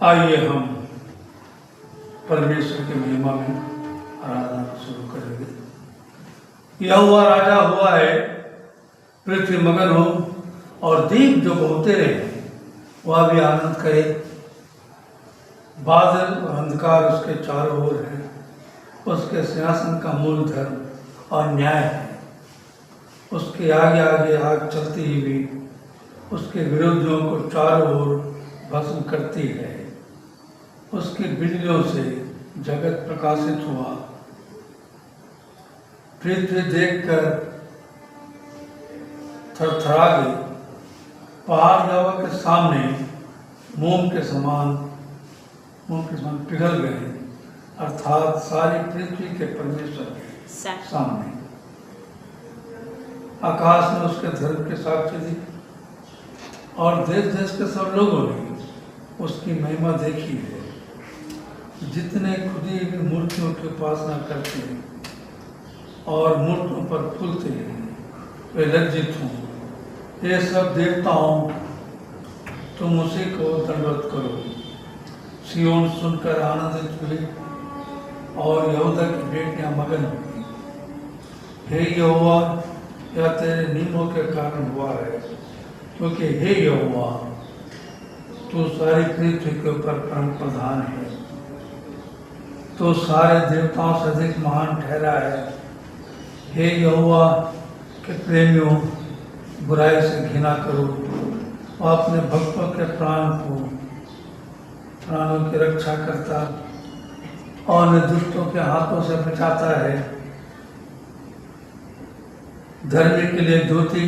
आइए हम परमेश्वर की महिमा में आराधना शुरू करेंगे। यह हुआ राजा हुआ है, पृथ्वी मगन हो और दीप जो बोलते रहे वह भी आनंद करे। बादल और अंधकार उसके चारों ओर है, उसके सिंहासन का मूल धर्म और न्याय है। उसके आगे आगे आग चलती हुई उसके विरोधियों को चारों ओर भस्म करती है। उसकी बिजलियों से जगत प्रकाशित हुआ। पृथ्वी देखकर थरथरा गई, पहाड़ यहोवा के सामने मोम के समान पिघल गए, अर्थात सारी पृथ्वी के परमेश्वर के सामने। आकाश में उसके धर्म के साक्षी दी और देश देश के सब लोगों ने उसकी महिमा देखी है। जितने खुदी हुई मूर्तियों की उपासना करते हैं और मूर्तियों पर फूलते हैं वे लज्जित हों। ये सब देवताओं, तुम उसी को दंडवत करो। सियोन सुनकर आनंदित हुई और यहूदा की बेटियां मगन हुई। हे यहोवा, यह तेरे नियमों के कारण हुआ है, क्योंकि हे यहोवा, तू सारी पृथ्वी के ऊपर परम प्रधान है। तो सारे देवताओं से अधिक महान ठहरा है। हे यहोवा के प्रेमियों, बुराई से घृणा करो और अपने भक्तों के प्राणों की रक्षा करता और उन्हें दुष्टों के हाथों से बचाता है। धर्मी के लिए ज्योति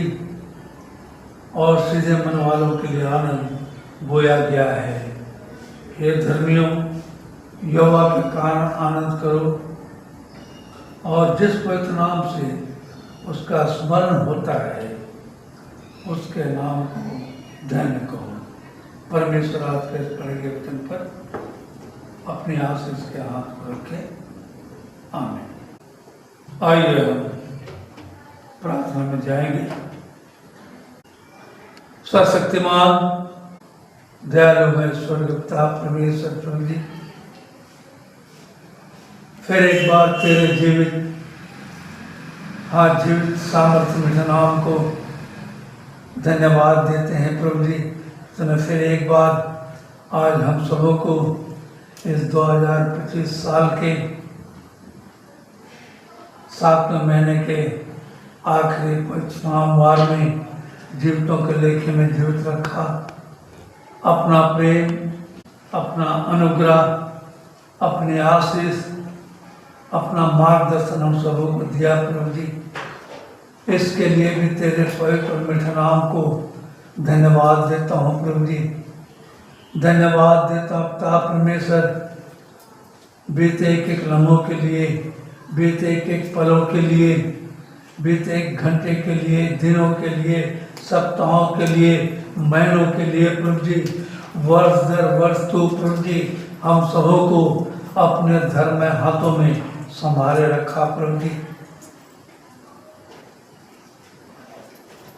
और सीधे मन वालों के लिए आनंद बोया गया है। हे धर्मियों, यहोवा के कारण आनंद करो और जिस पवित्र नाम से उसका स्मरण होता है उसके नाम को धन्य कहो। परमेश्वर आज के पढ़े गए वचन पर अपनी आशीष के हाथ को रखे। आमीन। आइए हम प्रार्थना में जाएंगे। सर्वशक्तिमान दयालु में स्वर्गपिता परमेश्वर प्रभु जी, फिर एक बार तेरे जीवित सामर्थ्य मीठे नाम को धन्यवाद देते हैं प्रभु जी। तुम्हें फिर एक बार आज हम सबों को इस 2025 साल के 7वें महीने के आखिरी सोमवार में जीवितों के लेखे में जीवित रखा। अपना प्रेम, अपना अनुग्रह, अपनी आशीष, अपना मार्गदर्शन हम सबों को दिया प्रभु जी। इसके लिए भी तेरे पवित्र और मीठे नाम को धन्यवाद देता हूँ प्रभु जी। धन्यवाद देता पिता परमेश्वर, बीते एक एक लम्हों के लिए, बीते एक एक पलों के लिए, बीते एक घंटे के लिए, दिनों के लिए, सप्ताहों के लिए, महीनों के लिए प्रभु जी, वर्ष दर वर्ष तो प्रभु जी हम सबों को अपने धर्म में हाथों में संभाले रखा प्रभु जी।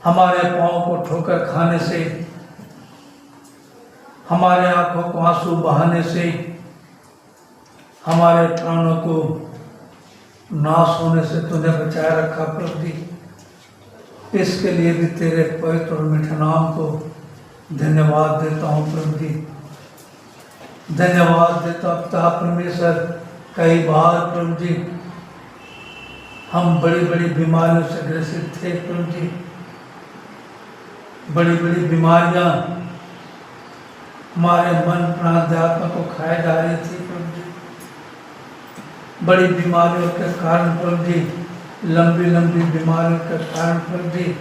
हमारे पाँव को ठोकर खाने से, हमारे आंखों को आंसू बहाने से, हमारे प्राणों को नाश होने से तूने बचाए रखा प्रभु जी। इसके लिए भी तेरे पवित्र और मीठे नाम को धन्यवाद देता हूँ प्रभु जी। धन्यवाद देता पिता परमेश्वर। कई बार प्रभु जी हम बड़ी बड़ी बीमारियों से ग्रसित थे प्रभु जी। बड़ी बड़ी बीमारियां हमारे मन प्राण आत्मा को खाए जा रही थी प्रभु जी। बड़ी बीमारियों के कारण प्रभु जी, लंबी लंबी बीमारियों के कारण प्रभु जी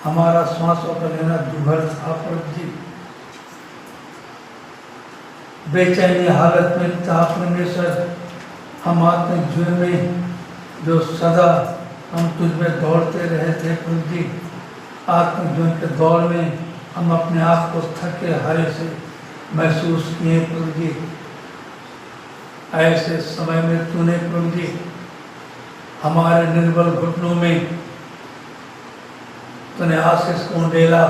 हमारा सांसों का लेना दुभर था प्रभु जी। बेचैनी हालत में था परमेश्वर। हम आत्मिक जीवन में जो सदा हम तुझ में दौड़ते रहे थे प्रभु जी, आत्मिक जीवन के दौड़ में हम अपने आप को थके हारे से महसूस किए प्रभु जी। ऐसे समय में तूने प्रभु जी हमारे निर्बल घुटनों में तूने आशीष को उंडेला,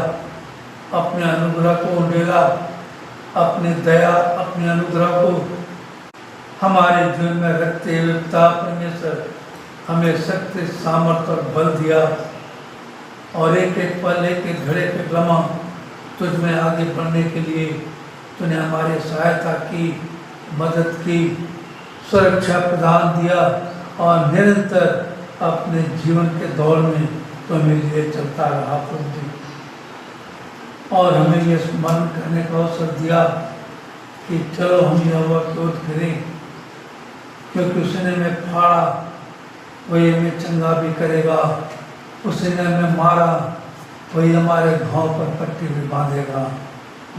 अपने अनुग्रह को उंडेला अपनी दया, अपने अनुग्रह को हमारे जीवन में रखते हुए पिता परमेश्वर हमें शक्ति, सामर्थ्य और बल दिया और एक एक पल, एक एक घड़े पे लम्हा तुझ में आगे बढ़ने के लिए तूने हमारी सहायता की, मदद की, सुरक्षा प्रदान दिया और निरंतर अपने जीवन के दौर में तो हमें लिए चलता रहा प्रभु जी। और हमें ये स्मरण करने का अवसर दिया कि चलो हम यहोवा की ओर फिरें, क्योंकि उसने हमें फाड़ा वही हमें चंगा भी करेगा, उसने हमें मारा वही हमारे घाव पर पट्टी भी बांधेगा।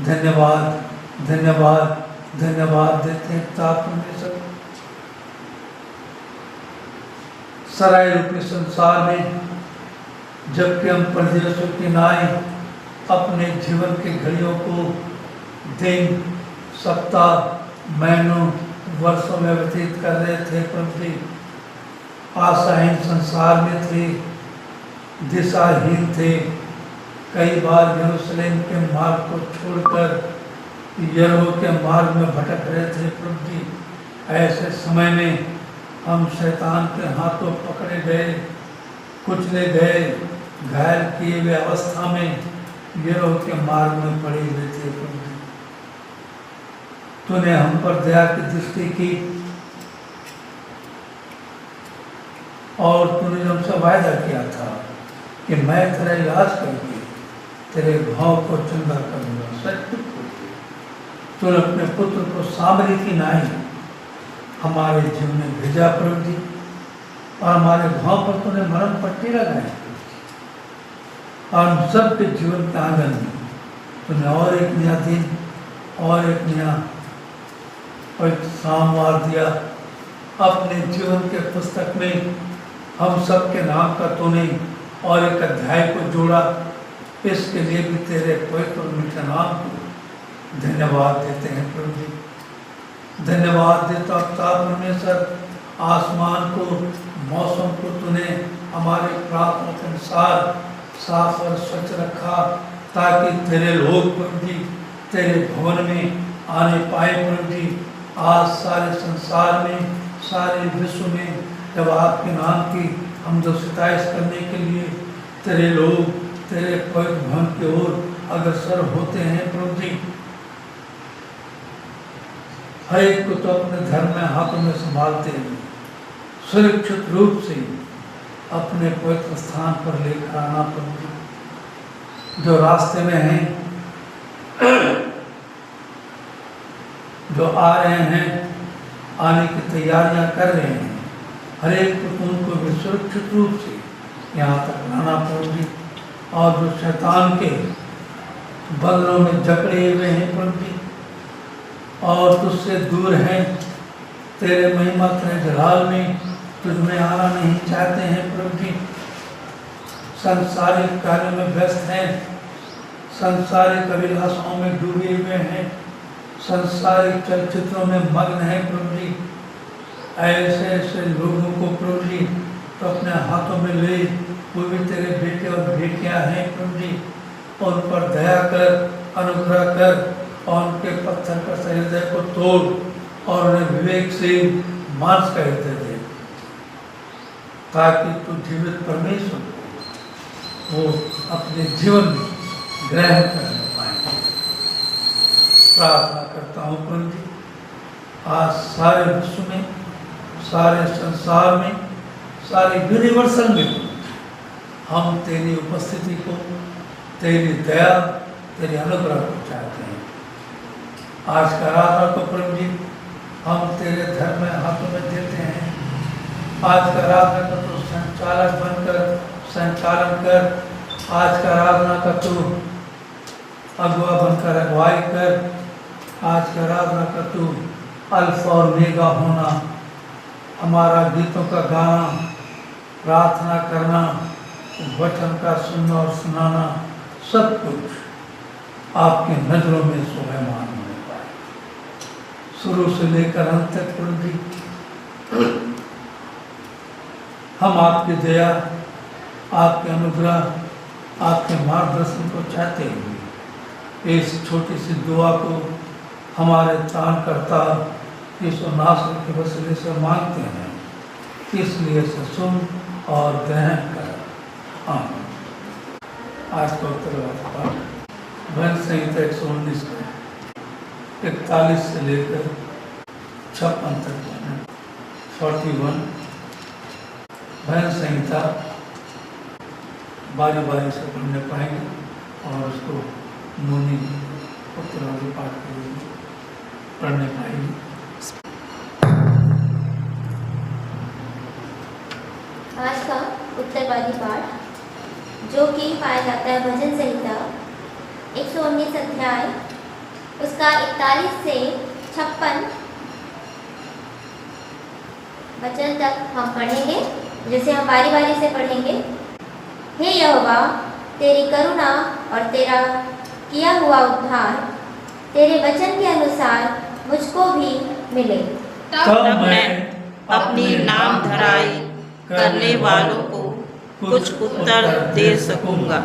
धन्यवाद, धन्यवाद, धन्यवाद देते हैं पिता परमेश्वर। सराय रूपी संसार में जबकि हम परदेशों की नाई अपने जीवन के घड़ियों को दिन, सप्ताह, महीनों, वर्षों में व्यतीत कर रहे थे, परंतु आशाहीन संसार में थे, दिशाहीन थे, कई बार यरूशलेम के मार्ग को छोड़कर यरीहो के मार्ग में भटक रहे थे प्रभु जी। ऐसे समय में हम शैतान के हाथों पकड़े गए, कुचले गए, घायल किए हुए अवस्था में यरीहो के मार्ग में पड़े हुए थे प्रभु जी। तूने हम पर दया की दृष्टि की और तूने हमसे वायदा किया था कि मैं तेरा इलाज करके तेरे घाव को चंगा करूंगा। सच तूने अपने पुत्र को सामरी की नाई हमारे जीवन में भेजा प्रभु जी, और हमारे घाव पर तूने मरम पट्टी लगाई और हम सबके जीवन के आंगन में तूने और एक नया दिन और एक नया सोमवार दिया। अपने जीवन के पुस्तक में हम सबके नाम का तूने और एक अध्याय को जोड़ा। इसके लिए भी तेरे पवित्र और मीठे नाम को धन्यवाद देते हैं प्रभु जी। धन्यवाद देता पिता परमेश्वर। आसमान को, मौसम को तूने हमारे प्रार्थना के अनुसार साफ और स्वच्छ रखा, ताकि तेरे लोग प्रभु जी तेरे भवन में आने पाए प्रभु जी। आज सारे संसार में, सारे विश्व में जब आपके नाम की हम जो सिताइश करने के लिए तेरे लोग तेरे पवित्र भवन की ओर अग्रसर होते हैं प्रभु जी, हर एक को तो अपने धर्म में हाथों में संभालते हैं, सुरक्षित रूप से अपने पवित्र स्थान पर लेकर आना प्रभु जी। जो रास्ते में हैं, जो आ रहे हैं, आने की तैयारियां कर रहे हैं, हर एक को उनको भी सुरक्षित रूप से यहाँ तक लाना प्रभु जी। और जो शैतान के बंधनों में जकड़े हुए हैं प्रभु जी और तुझसे दूर हैं, तेरे महिमा तेरे जलाल में तुझमें आना नहीं चाहते हैं प्रभु जी, संसारिक कार्यों में व्यस्त हैं, संसारिक अभिलाषाओं में डूबे हुए हैं, संसारिक चलचित्रों में मग्न है प्रभु जी। ऐसे ऐसे लोगों को प्रभु जी तो अपने हाथों में ले, वो भी तेरे बेटे और बेटियां हैं प्रभु जी, और उन पर दया कर, अनुग्रह कर और उनके पत्थर का हृदय को तोड़ और उन्हें विवेक से मांस का हृदय दे, ताकि तू जीवित परमेश्वर वो अपने जीवन में ग्रहण कर पाए। प्रार्थना करता हूँ प्रभु जी, आज सारे विश्व में, सारे संसार में, सारे यूनिवर्सल में हम तेरी उपस्थिति को, तेरी दया, तेरे अनुग्रह को चाहते हैं। आज का रात को प्रभु जी हम तेरे धर्म में हाथों में देते हैं। आज का रात का तो संचालक बनकर संचालन कर, आज का रात का तो अगुआ बनकर अगुवाई कर, आज का रात का तो अल्फा और ओमेगा होना, हमारा गीतों का गाना, प्रार्थना करना, वचन का सुनना और सुनाना, सब कुछ आपकी नजरों में शोभायमान होने पाए। शुरू से लेकर अंत तक प्रभु जी हम आपकी दया, आपके अनुग्रह, आपके मार्गदर्शन को चाहते हुए इस छोटी सी दुआ को हमारे त्राणकर्ता यीशु नासरी के वसीले से मांगते हैं, इसलिए से सुन और ग्रहण कर। आमीन। आज का उत्तरवाद पाठ भजन संहिता 119 का 41 से लेकर 56 तक 41 भजन संहिता बारी बारी से पढ़ने पाएंगे और उसको मुनि उत्तरवादी पाठ के लिए पढ़ने पाएंगे। आज का उत्तरवादी पाठ जो कि पाया जाता है भजन संहिता 119 अध्याय उसका 41 से 56 वचन तक हम पढ़ेंगे, जिसे हम बारी बारी से पढ़ेंगे। हे यहोवा, तेरी करुणा और तेरा किया हुआ उद्धार तेरे वचन के अनुसार मुझको भी मिले। तब मैं अपनी नाम धराई करने वालों को कुछ उत्तर दे सकूंगा,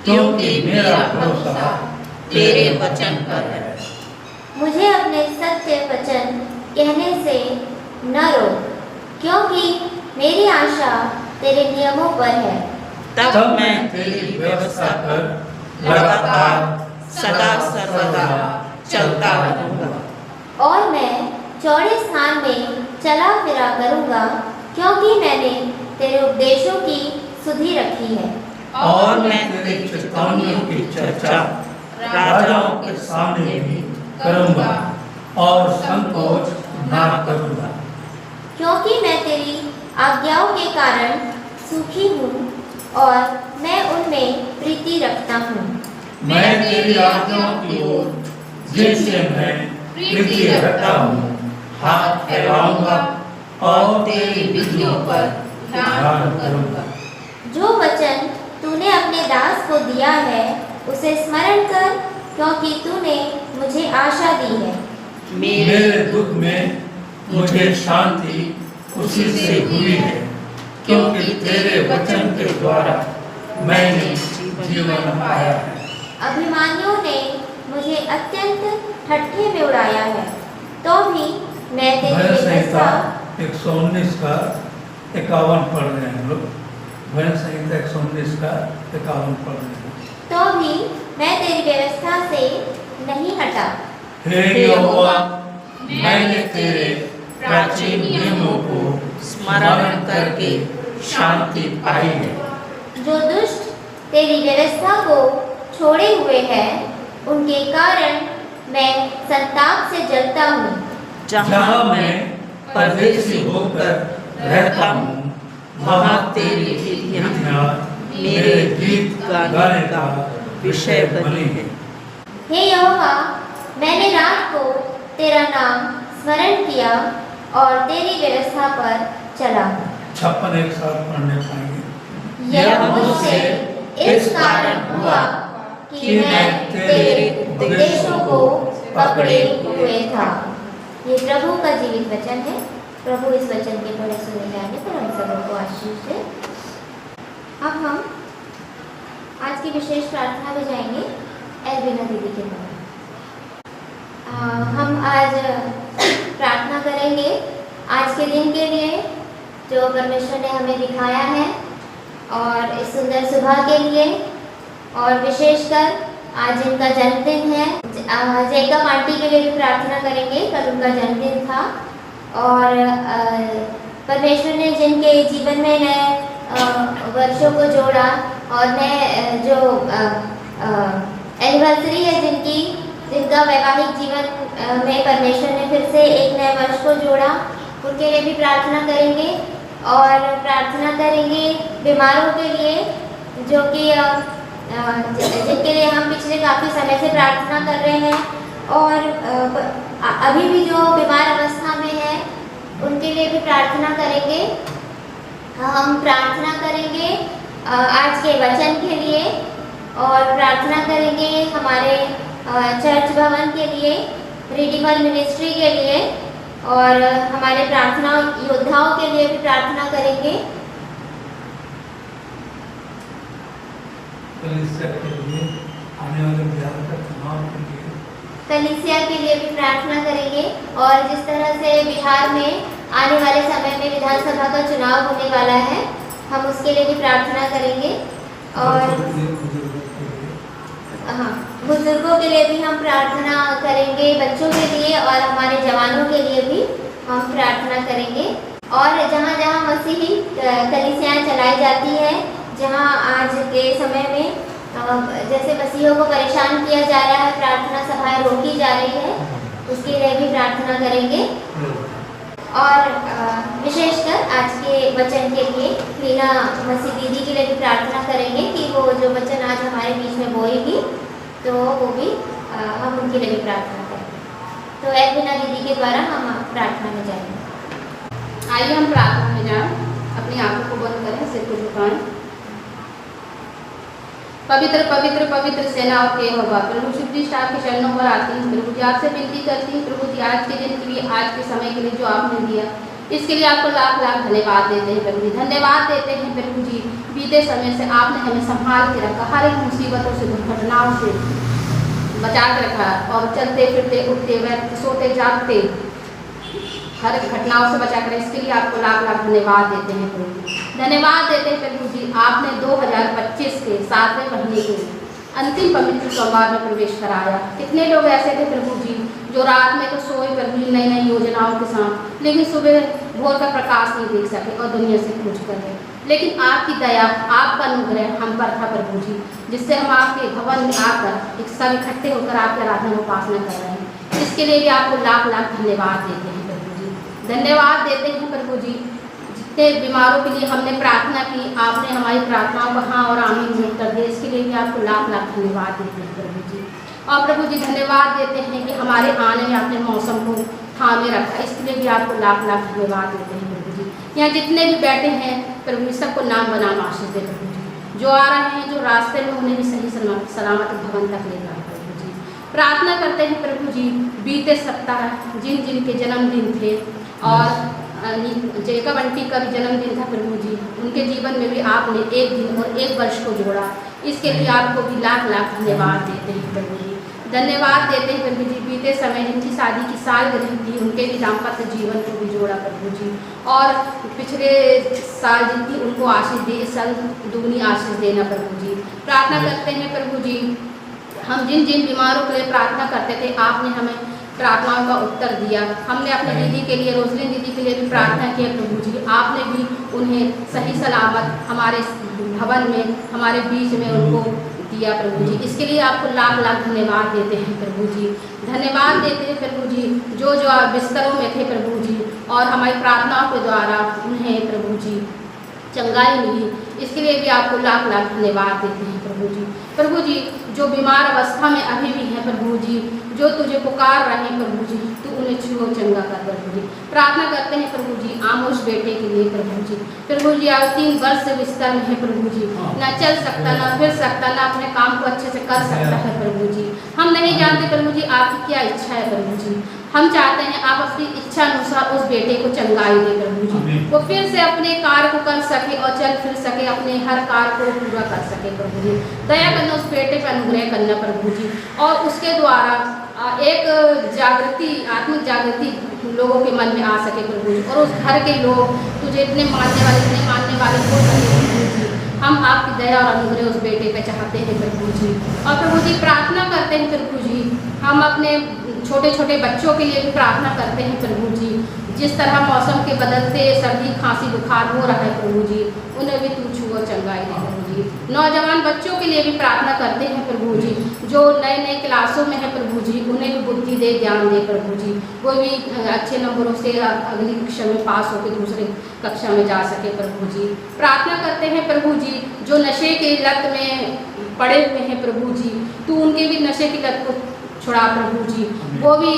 क्योंकि मेरा भरोसा तेरे वचन पर है। मुझे अपने सत्य वचन कहने से न रोक, क्योंकि मेरी आशा तेरे नियमों पर है। तब मैं तेरी व्यवस्था पर लगातार सदा सर्वदा चलता रहूंगा। और मैं चौड़े स्थान में चला फिरा करूंगा, क्योंकि मैंने तेरे उपदेशों की सुधि रखी है। और मैं तेरी चेतावनियों की चर्चा राजाओं के सामने भी करूंगा और संकोच ना करूंगा। क्योंकि मैं तेरी आज्ञाओं के कारण सुखी हूँ और मैं उनमें प्रीति रखता हूँ। मैं तेरी आज्ञाओं की ओर जिनसे मैं प्रीति रखता हूँ हाथ फैलाऊंगा और तेरी विधियों पर ध्यान करूंगा। जो वचन तूने अपने दास को दिया है उसे स्मरण कर, क्योंकि तूने मुझे आशा दी है। मेरे दुख में मुझे शांति उसी से हुई है, क्योंकि तेरे वचन के द्वारा मैंने जीवन पाया है। अभिमानियों ने मुझे अत्यंत ठट्ठे में उड़ाया है, तो भी मैं तेरी भजन संहिता व्यवस्था 119 का 51 पढ़ रहे हैं हम लोग। भजन संहिता 119 का 51 पढ़ रहे हैं। तो भी मैं तेरी व्यवस्था से नहीं हटा। हे यहोवा, मैंने तेरे प्राचीन नियमों को स्मरण करके शांति पाई है। जो दुष्ट तेरी व्यवस्था को छोड़े हुए हैं, उनके कारण मैं संताप से जलता हूँ। जहाँ मैं परदेसी होकर रहता हूँ, वहाँ तेरी विधियाँ मेरे गीत गाने का विषय बनी है। हे यहोवा, मैंने रात को तेरा नाम स्मरण किया और तेरी व्यवस्था पर चला। 56 एक साथ पढ़ने पाएंगे। यह मुझसे इस कारण हुआ कि मैं तेरे उपदेशों को पकड़े हुए था। ये प्रभु का जीवित वचन है। प्रभु इस वचन के पढ़े सुने जाने पर हम सबों को आशीष दे। अब हम आज की विशेष प्रार्थना में जाएंगे एल्विना दीदी के द्वारा। हम आज प्रार्थना करेंगे आज के दिन के लिए जो परमेश्वर ने हमें दिखाया है, और इस सुंदर सुबह के लिए, और विशेषकर आज इनका जन्मदिन है। जैकब आंटी के लिए भी प्रार्थना करेंगे, कल उनका जन्मदिन था। और परमेश्वर ने जिनके जीवन में नए वर्षों को जोड़ा और नए जो एनिवर्सरी है जिनका वैवाहिक जीवन में परमेश्वर ने फिर से एक नए वर्ष को जोड़ा, उनके लिए भी प्रार्थना करेंगे। और प्रार्थना करेंगे बीमारों के लिए, जो कि जिनके लिए हम पिछले काफ़ी समय से प्रार्थना कर रहे हैं, और अभी भी जो बीमार अवस्था में है उनके लिए भी प्रार्थना करेंगे। हम प्रार्थना करेंगे आज के वचन के लिए, और प्रार्थना करेंगे हमारे चर्च भवन के लिए, रिडीमर मिनिस्ट्री के लिए, और हमारे प्रार्थना योद्धाओं के लिए भी प्रार्थना करेंगे। कलीसिया के लिए, आने वाले बिहार का चुनाव के लिए कलीसिया के लिए भी प्रार्थना करेंगे। और जिस तरह से बिहार में आने वाले समय में विधानसभा का चुनाव होने वाला है, हम उसके लिए भी प्रार्थना करेंगे। और हाँ, बुजुर्गों के लिए भी हम प्रार्थना करेंगे, बच्चों के लिए और हमारे जवानों के लिए भी हम प्रार्थना करेंगे। और जहाँ जहाँ मसीही कलीसियाएँ चलाई जाती है, जहाँ आज के समय में जैसे मसीहों को परेशान किया जा रहा है, प्रार्थना सभाएं रोकी जा रही है, उसके लिए भी प्रार्थना करेंगे। और विशेषकर आज के वचन के लिए मीना मसीह दीदी के लिए भी प्रार्थना करेंगे कि वो जो वचन आज हमारे बीच में बोएगी, तो वो भी हम उनके लिए भी प्रार्थना करेंगे। तो एडविना दीदी के द्वारा हम प्रार्थना में जाएंगे। आइए हम प्रार्थना में जाएं, अपनी आंखों को बंद करें, सिर को झुकाएं। पवित्र पवित्र पवित्र सेनाओं के यहोवा, प्रभु श्री कृष्ण आपके चरणों पर आती हूँ। प्रभु जी आपसे विनती करती हूँ, प्रभु जी आज के दिन के लिए, आज के समय के लिए जो आपने दिया, इसके लिए आपको लाख लाख धन्यवाद देते हैं प्रभु जी। धन्यवाद देते हैं प्रभु जी, बीते समय से आपने हमें संभाल के रखा, हर एक मुसीबतों से, दुर्घटनाओं से बचा के रखा, और चलते फिरते, उठते बैठते, सोते जागते हर एक घटनाओं से बचा कर, इसके लिए आपको लाख लाख धन्यवाद देते हैं प्रभु। धन्यवाद देते हैं प्रभु जी, आपने 2025 के 7वें महीने के अंतिम पवित्र सोमवार में प्रवेश कराया। कितने लोग ऐसे थे प्रभु जी जो रात में तो सोए प्रभु जी नई नई योजनाओं के साथ, लेकिन सुबह भोर का प्रकाश नहीं देख सके और दुनिया से कूच कर गए। लेकिन आपकी दया, आपका अनुग्रह हम पर था प्रभु जी, जिससे हम आपके भवन में आकर एक सब इकट्ठे होकर आपकी आराधना उपासना कर रहे हैं। इसके लिए भी आपको लाख लाख धन्यवाद देते हैं प्रभु जी। धन्यवाद देते हैं प्रभु जी, जितने बीमारों के लिए हमने प्रार्थना की, आपने हमारी प्रार्थनाओं को हाँ और आमीन में उत्तर दिया, इसके लिए भी आपको लाख लाख धन्यवाद देते हैं प्रभु जी। और प्रभु जी धन्यवाद देते हैं कि हमारे आने में आपने मौसम को थामे रखा, इसके लिए भी आपको लाख लाख धन्यवाद देते हैं प्रभु जी। यहाँ जितने भी बैठे हैं प्रभु जी, सबको नाम बनाम आशीष दे प्रभु जी। जो आ रहे हैं, जो रास्ते में, उन्हें भी सही सलामत भवन तक ले जाए प्रभु जी। प्रार्थना करते हैं प्रभु जी, बीते सप्ताह जिन जिन के जन्मदिन थे, और जेकब आंटी का भी जन्मदिन था प्रभु जी, उनके जीवन में भी आपने एक दिन और एक वर्ष को जोड़ा, इसके लिए आपको भी लाख लाख धन्यवाद देते हैं प्रभु जी। धन्यवाद देते हैं प्रभु जी, बीते समय जिनकी शादी की सालगिरह थी, उनके भी दाम्पत्य जीवन को भी जोड़ा प्रभु जी, और पिछले साल जितनी उनको आशीष दी, इस साल दुगनी आशीष देना प्रभु जी। प्रार्थना करते हैं प्रभु जी, हम जिन जिन बीमारों के लिए प्रार्थना करते थे, आपने हमें प्रार्थनाओं का उत्तर दिया। हमने अपनी दीदी के लिए, रोजलिन दीदी के लिए भी प्रार्थना की प्रभु जी, आपने भी उन्हें सही सलामत हमारे भवन में, हमारे बीच में उनको दिया प्रभु जी। इसके लिए आपको लाख लाख धन्यवाद देते हैं प्रभु जी। धन्यवाद देते हैं प्रभु जी, जो जो बिस्तरों में थे प्रभु जी, और हमारी प्रार्थनाओं के द्वारा उन्हें प्रभु जी चंगाई मिली, इसके लिए भी आपको लाख लाख धन्यवाद देते हैं प्रभु जी। प्रभु जी, जो बीमार अवस्था में अभी भी हैं प्रभु जी, जो तुझे पुकार रहे हैं प्रभु जी, तू उन्हें छुओ चंगा कर प्रभु जी। प्रार्थना करते हैं प्रभु जी आमोश बेटे के लिए प्रभु जी। प्रभु जी आज 3 वर्ष से बिस्तर में है प्रभु जी, ना चल सकता, ना फिर सकता, ना अपने काम को अच्छे से कर सकता है प्रभु जी। हम नहीं जानते प्रभु जी आपकी क्या इच्छा है प्रभु जी। हम चाहते हैं आप अपनी इच्छा अनुसार उस बेटे को चंगाई दे प्रभु जी, वो फिर से अपने कार्य को कर सके और चल फिर सके, अपने हर कार्य को पूरा कर सके प्रभु जी। दया करना, उस बेटे पर अनुग्रह करना प्रभु जी, और उसके द्वारा एक जागृति, आत्मिक जागृति लोगों के मन में आ सके प्रभु जी, और उस घर के लोग तुझे इतने मानने वाले हो सके प्रभु जी। हम आपकी दया और अनुग्रह उस बेटे पे चाहते हैं प्रभु जी। और प्रभु जी प्रार्थना करते हैं प्रभु जी, हम अपने छोटे छोटे बच्चों के लिए भी प्रार्थना करते हैं प्रभु जी। जिस तरह मौसम के बदलते सर्दी खांसी बुखार हो रहा है प्रभु जी, उन्हें भी तू छुओ चंगाई दे प्रभु जी। नौजवान बच्चों के लिए भी प्रार्थना करते हैं प्रभु जी, जो नए नए क्लासों में है प्रभु जी, उन्हें भी बुद्धि दे, ज्ञान दे प्रभु जी। वो भी अच्छे नंबरों से अगली कक्षा में पास होकर दूसरे कक्षा में जा सके प्रभु जी। प्रार्थना करते हैं प्रभु जी, जो नशे के लत में पड़े हुए हैं प्रभु जी, तू उनके भी नशे की लत को छुड़ा प्रभु जी। वो भी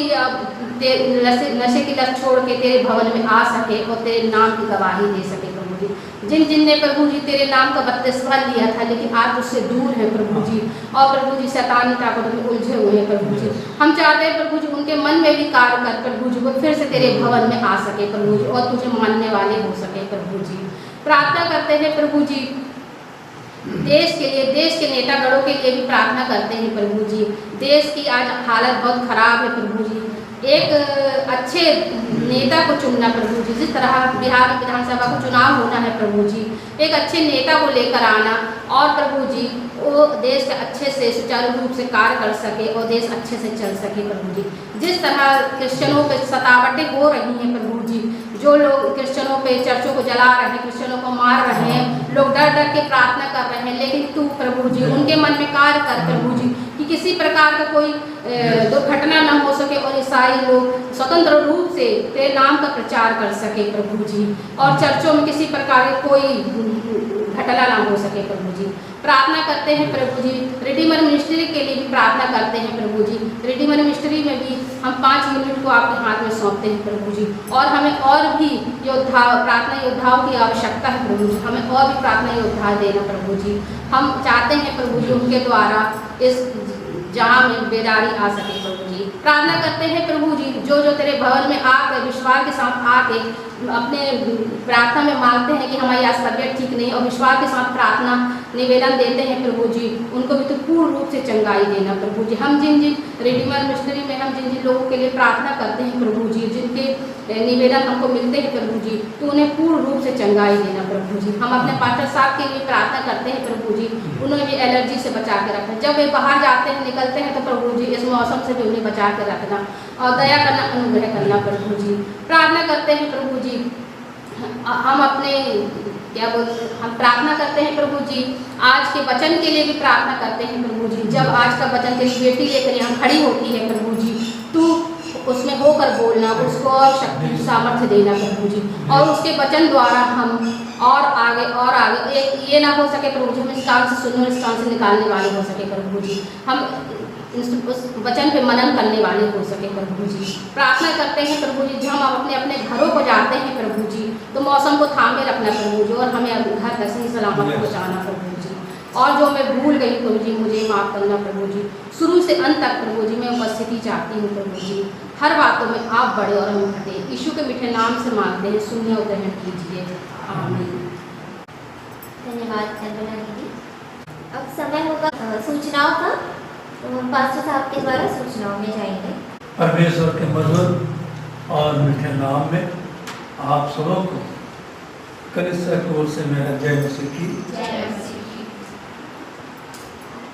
नशे की लत छोड़ के तेरे भवन में आ सके और तेरे नाम की गवाही दे सके प्रभु जी। जिन जिन ने प्रभु जी तेरे नाम का बपतिस्मा लिया था, लेकिन आज उससे दूर है प्रभु जी, और प्रभु जी शैतानी ताकतों में उलझे हुए हैं प्रभु जी। हम चाहते हैं प्रभु जी उनके मन में भी कार्य कर प्रभु जी, वो फिर से तेरे भवन में आ सके प्रभु जी, और तुझे मानने वाले हो सके प्रभु जी। प्रार्थना करते हैं प्रभु जी, देश के लिए, देश के नेतागणों के लिए भी प्रार्थना करते हैं प्रभु जी। देश की आज हालत बहुत खराब है प्रभु जी। एक अच्छे नेता को चुनना प्रभु जी, जिस तरह बिहार विधानसभा को चुनाव होना है प्रभु जी, एक अच्छे नेता को लेकर आना और प्रभु जी वो देश के अच्छे से सुचारू रूप से कार्य कर सके और देश अच्छे से चल सके प्रभु जी। जिस तरह क्रिश्चियनों पे सतावटें हो रही हैं प्रभु जी, जो लोग क्रिश्चियनों पे चर्चों को जला रहे हैं, क्रिश्चियनों को मार रहे हैं, लोग डर डर के प्रार्थना कर रहे हैं, लेकिन तू प्रभु जी उनके मन में कार्य कर प्रभु जी कि किसी प्रकार का कोई दुर्घटना न हो सके और ईसाई लोग स्वतंत्र रूप से तेरे नाम का प्रचार कर सके प्रभु जी, और चर्चों में किसी प्रकार की कोई घटना ना हो सके प्रभु जी। प्रार्थना करते हैं प्रभु जी, रिडीमर मिनिस्ट्री के लिए भी प्रार्थना करते हैं प्रभु जी। रिडीमर मिनिस्ट्री में भी हम 5 यूनिट को आपके हाथ में सौंपते हैं प्रभु जी, और हमें और भी योद्धा, प्रार्थना योद्धाओं की आवश्यकता है प्रभु जी। हमें और भी प्रार्थना योद्धा देना प्रभु जी। हम चाहते हैं प्रभु जी उनके द्वारा इस जहाँ में बेदारी आ सके प्रभु जी। प्रार्थना करते हैं प्रभु जी, जो जो तेरे भवन में आकर विश्वास के साथ आके अपने प्रार्थना में मांगते हैं कि हमारी आज तबियत ठीक नहीं, और विश्वास के साथ प्रार्थना निवेदन देते हैं प्रभु जी, उनको भी तो पूर्ण रूप से चंगाई देना प्रभु जी। हम जिन जिन रिडीमर मिनिस्ट्री में हम जिन जिन लोगों के लिए प्रार्थना करते हैं प्रभु जी, जिनके निवेदन हमको मिलते हैं प्रभु जी, तो उन्हें पूर्ण रूप से चंगाई देना प्रभु जी। हम अपने पास्टर साहब के लिए प्रार्थना करते हैं प्रभु जी, उन्हें भी एलर्जी से बचा के रखना। जब वे बाहर जाते हैं, निकलते हैं, तो प्रभु जी इस मौसम से भी उन्हें बचा के रखना और दया करना, अनुग्रह करना प्रभु जी। प्रार्थना करते हैं प्रभु जी, हम अपने हम प्रार्थना करते हैं प्रभु जी, आज के वचन के लिए भी प्रार्थना करते हैं प्रभु जी। जब आज का वचन तेरी बेटी लेकर यहाँ खड़ी होती है प्रभु जी, तू उसमें होकर बोलना, उसको और शक्ति सामर्थ्य देना प्रभु जी, और उसके वचन द्वारा हम और आगे एक ये ना हो सके प्रभु जी हम इस कान से सुनने, इस कान से निकालने वाले हो सके प्रभु जी, हम उस वचन पे मनन करने वाले हो सके प्रभु जी। प्रार्थना करते हैं प्रभु जी, जब हम अपने अपने घरों को जाते हैं प्रभु जी, तो मौसम को थामे रखना प्रभु जी, और हमें घर का सही सलामत पहुँचाना प्रभु जी। और जो मैं भूल गई प्रभु जी, मुझे माफ़ करना प्रभु जी। शुरू से अंत तक प्रभु जी मैं उपस्थिति चाहती हूँ प्रभु जी। हर बातों में आप बड़े और हम घटे, यीशु के मीठे नाम से मांगते हैं, सुनिए और ग्रहण कीजिए, आमीन। धन्यवाद कल्पना दीदी। अब समय होगा सूचनाओं का, तो हम पास्टर साहब के द्वारा सूचनाओं में जाएंगे। परमेश्वर के मधुर और मीठे नाम में आप सबों को कलीसिया की ओर से मेरा जय मसीह की।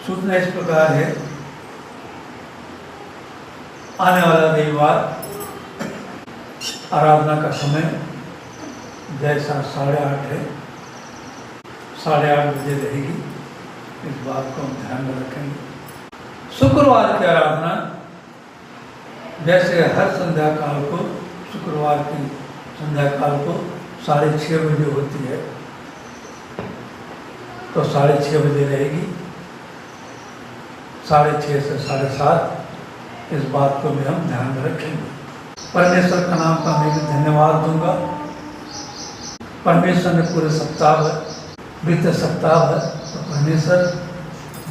सूचना इस प्रकार है, आने वाला रविवार आराधना का समय जैसा 8:30 है, 8:30 बजे रहेगी। इस बात को हम ध्यान में रखेंगे। शुक्रवार की आराधना जैसे हर संध्या काल को, शुक्रवार की संध्या काल को 6:30 बजे होती है, तो 6:30 बजे रहेगी। 6:30 से 7:30 इस बात को भी हम ध्यान में रखेंगे। परमेश्वर का नाम का मैं भी धन्यवाद दूंगा। परमेश्वर ने पूरे सप्ताह बीते सप्ताह भर तो परमेश्वर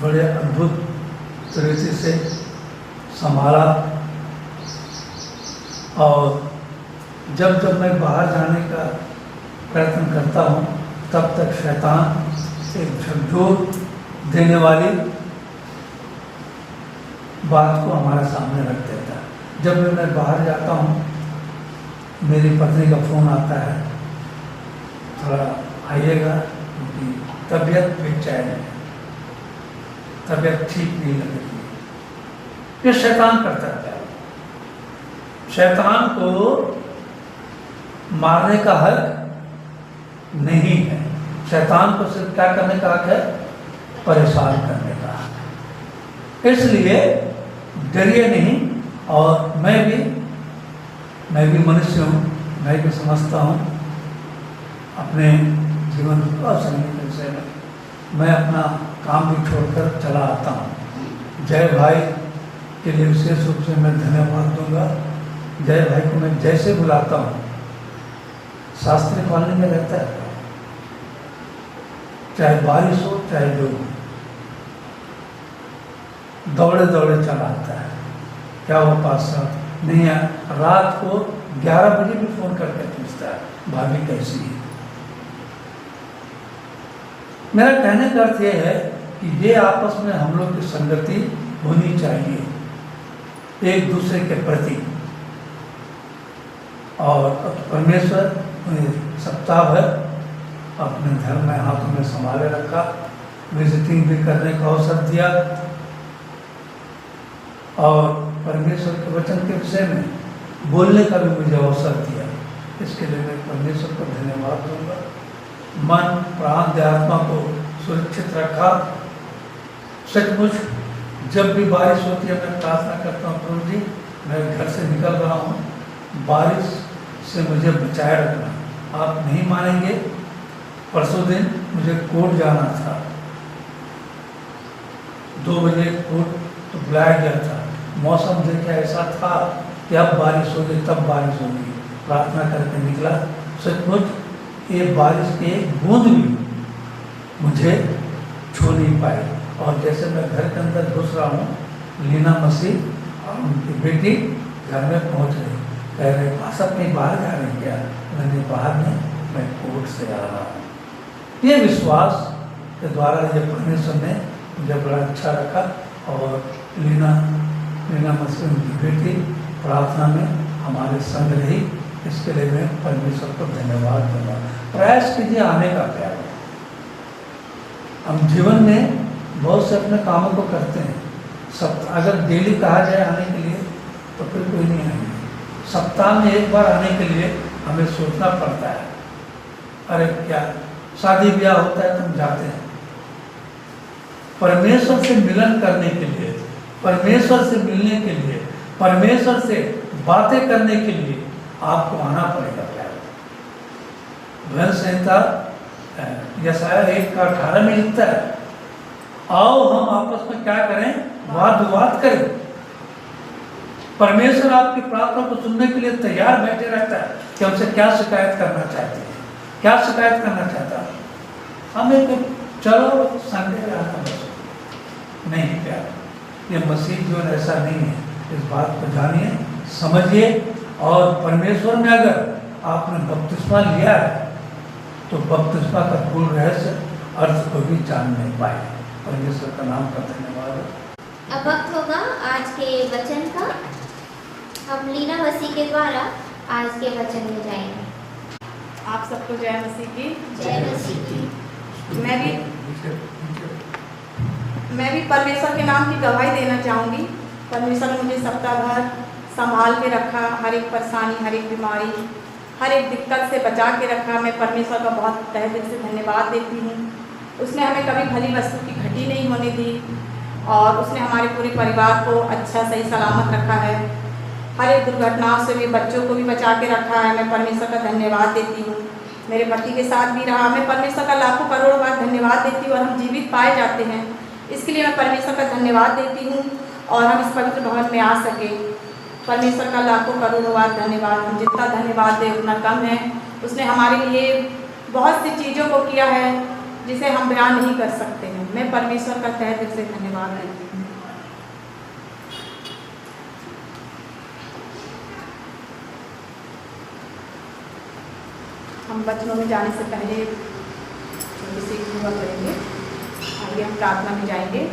बड़े अद्भुत तरीके से संभाला, और जब जब मैं बाहर जाने का प्रयत्न करता हूँ, तब तक शैतान एक झकझोर देने वाली बात को हमारे सामने रख देता है। जब भी मैं बाहर जाता हूँ, मेरी पत्नी का फ़ोन आता है, थोड़ा आइएगा क्योंकि तबीयत बेचैन है, तबीयत ठीक नहीं लग रही है। ये शैतान करता है। शैतान को मारने का हक नहीं है, शैतान को सिर्फ क्या करने का हक है? परेशान करने का हक है। इसलिए डरिए नहीं। और मैं भी मनुष्य हूँ, मैं भी समझता हूँ अपने जीवन से मैं अपना काम भी छोड़कर चला आता हूँ। जय भाई के लिए विशेष रूप से मैं धन्यवाद दूंगा। जय भाई को मैं जैसे बुलाता हूँ, शास्त्रीय कॉलोनी में रहता है, चाहे बारिश हो चाहे जो हो, दौड़े दौड़े चला आता है। क्या वो पास नहीं है? रात को 11 बजे भी फ़ोन करके पूछता है भाभी कैसी है। मेरा कहने का अर्थ यह है कि ये आपस में हम लोग की संगति होनी चाहिए एक दूसरे के प्रति। और परमेश्वर सप्ताह भर अपने धर्म में हाथों में संभाले रखा, विजिटिंग भी करने का अवसर दिया और परमेश्वर के वचन के विषय में बोलने का भी मुझे अवसर दिया। इसके लिए मैं परमेश्वर को धन्यवाद दूंगा। मन प्राण देहात्मा को सुरक्षित रखा। सचमुच जब भी बारिश होती है मैं प्रार्थना करता हूँ, प्रभु जी मैं घर से निकल रहा हूँ, बारिश से मुझे बचाए रखना। आप नहीं मानेंगे, परसों दिन मुझे कोर्ट जाना था, 2 बजे कोर्ट तो बुलाया गया था। मौसम देखा ऐसा था कि अब बारिश होगी तब बारिश होगी। प्रार्थना करके निकला, सचमुच ये बारिश की एक बूंद भी मुझे छू नहीं पाई। और जैसे मैं घर के अंदर घुस रहा हूँ, लीना मसीह और उनकी बेटी घर में पहुँच गई। कह रहे भाषा कहीं बाहर जा रहे क्या? मैंने बाहर नहीं, मैं कोर्ट से आ रहा हूँ। ये विश्वास के द्वारा ये परमेश्वर ने मुझे बड़ा अच्छा रखा। और लीना मसीह उनकी बेटी प्रार्थना में हमारे संग रही। इसके लिए मैं परमेश्वर को धन्यवाद दूंगा। प्रयास कीजिए आने का प्यार। हम जीवन में बहुत से अपने कामों को करते हैं। सब अगर डेली कहा जाए आने के लिए तो फिर कोई नहीं आएंगे। सप्ताह में एक बार आने के लिए हमें सोचना पड़ता है। अरे क्या शादी ब्याह होता है तो हम जाते हैं। परमेश्वर से मिलन करने के लिए, परमेश्वर से मिलने के लिए, परमेश्वर से बातें करने के लिए आपको आना पड़ेगा। प्यार भजन संहिता यशाया 1:18 में लिखता है, आओ हम आपस में क्या करें, वाद विवाद करें। परमेश्वर आपकी प्रार्थना को सुनने के लिए तैयार बैठे रहता है कि हमसे क्या शिकायत करना चाहते हैं, क्या शिकायत करना चाहता है। हमें तो चलो संडे आता बस नहीं। प्यार ये मसीह जीवन ऐसा नहीं है। इस बात को जानिए, समझिए। और परमेश्वर में अगर आपने बपतिस्मा लिया है तो बपतिस्मा का पूर्ण रहस्य अर्थ को भी जान नहीं पाए। परमेश्वर का नाम का धन्यवाद। अब वक्त होगा आज के वचन का। हम लीना मसीह के द्वारा आज के वचन में जाएंगे। आप सबको जय मसीह की। जय मसीह की। मैं भी परमेश्वर के नाम की गवाही देना चाहूँगी। परमेश्वर ने मुझे सप्ताह भर संभाल के रखा, हर एक परेशानी, हर एक बीमारी, हर एक दिक्कत से बचा के रखा। मैं परमेश्वर का बहुत तहे दिल से धन्यवाद देती हूँ। उसने हमें कभी भली वस्तु की घटी नहीं होने दी और उसने हमारे पूरे परिवार को अच्छा सही सलामत रखा है। हर एक दुर्घटनाओं से भी बच्चों को भी बचा के रखा है। मैं परमेश्वर का धन्यवाद देती हूँ। मेरे पति के साथ भी रहा। मैं परमेश्वर का लाखों करोड़ों बार धन्यवाद देती हूँ और हम जीवित पाए जाते हैं। इसके लिए मैं परमेश्वर का धन्यवाद देती हूँ और हम इस पवित्र भवन में आ सके। परमेश्वर का लाखों करोड़ों बार धन्यवाद। हम जितना धन्यवाद दें उतना कम है। उसने हमारे लिए बहुत सी चीज़ों को किया है जिसे हम बयान नहीं कर सकते हैं। मैं परमेश्वर का तहे दिल से धन्यवाद देती हूँ। हम वचनों में जाने से पहले छोटी सी दुआ करेंगे। आगे हम प्रार्थना में जाएंगे।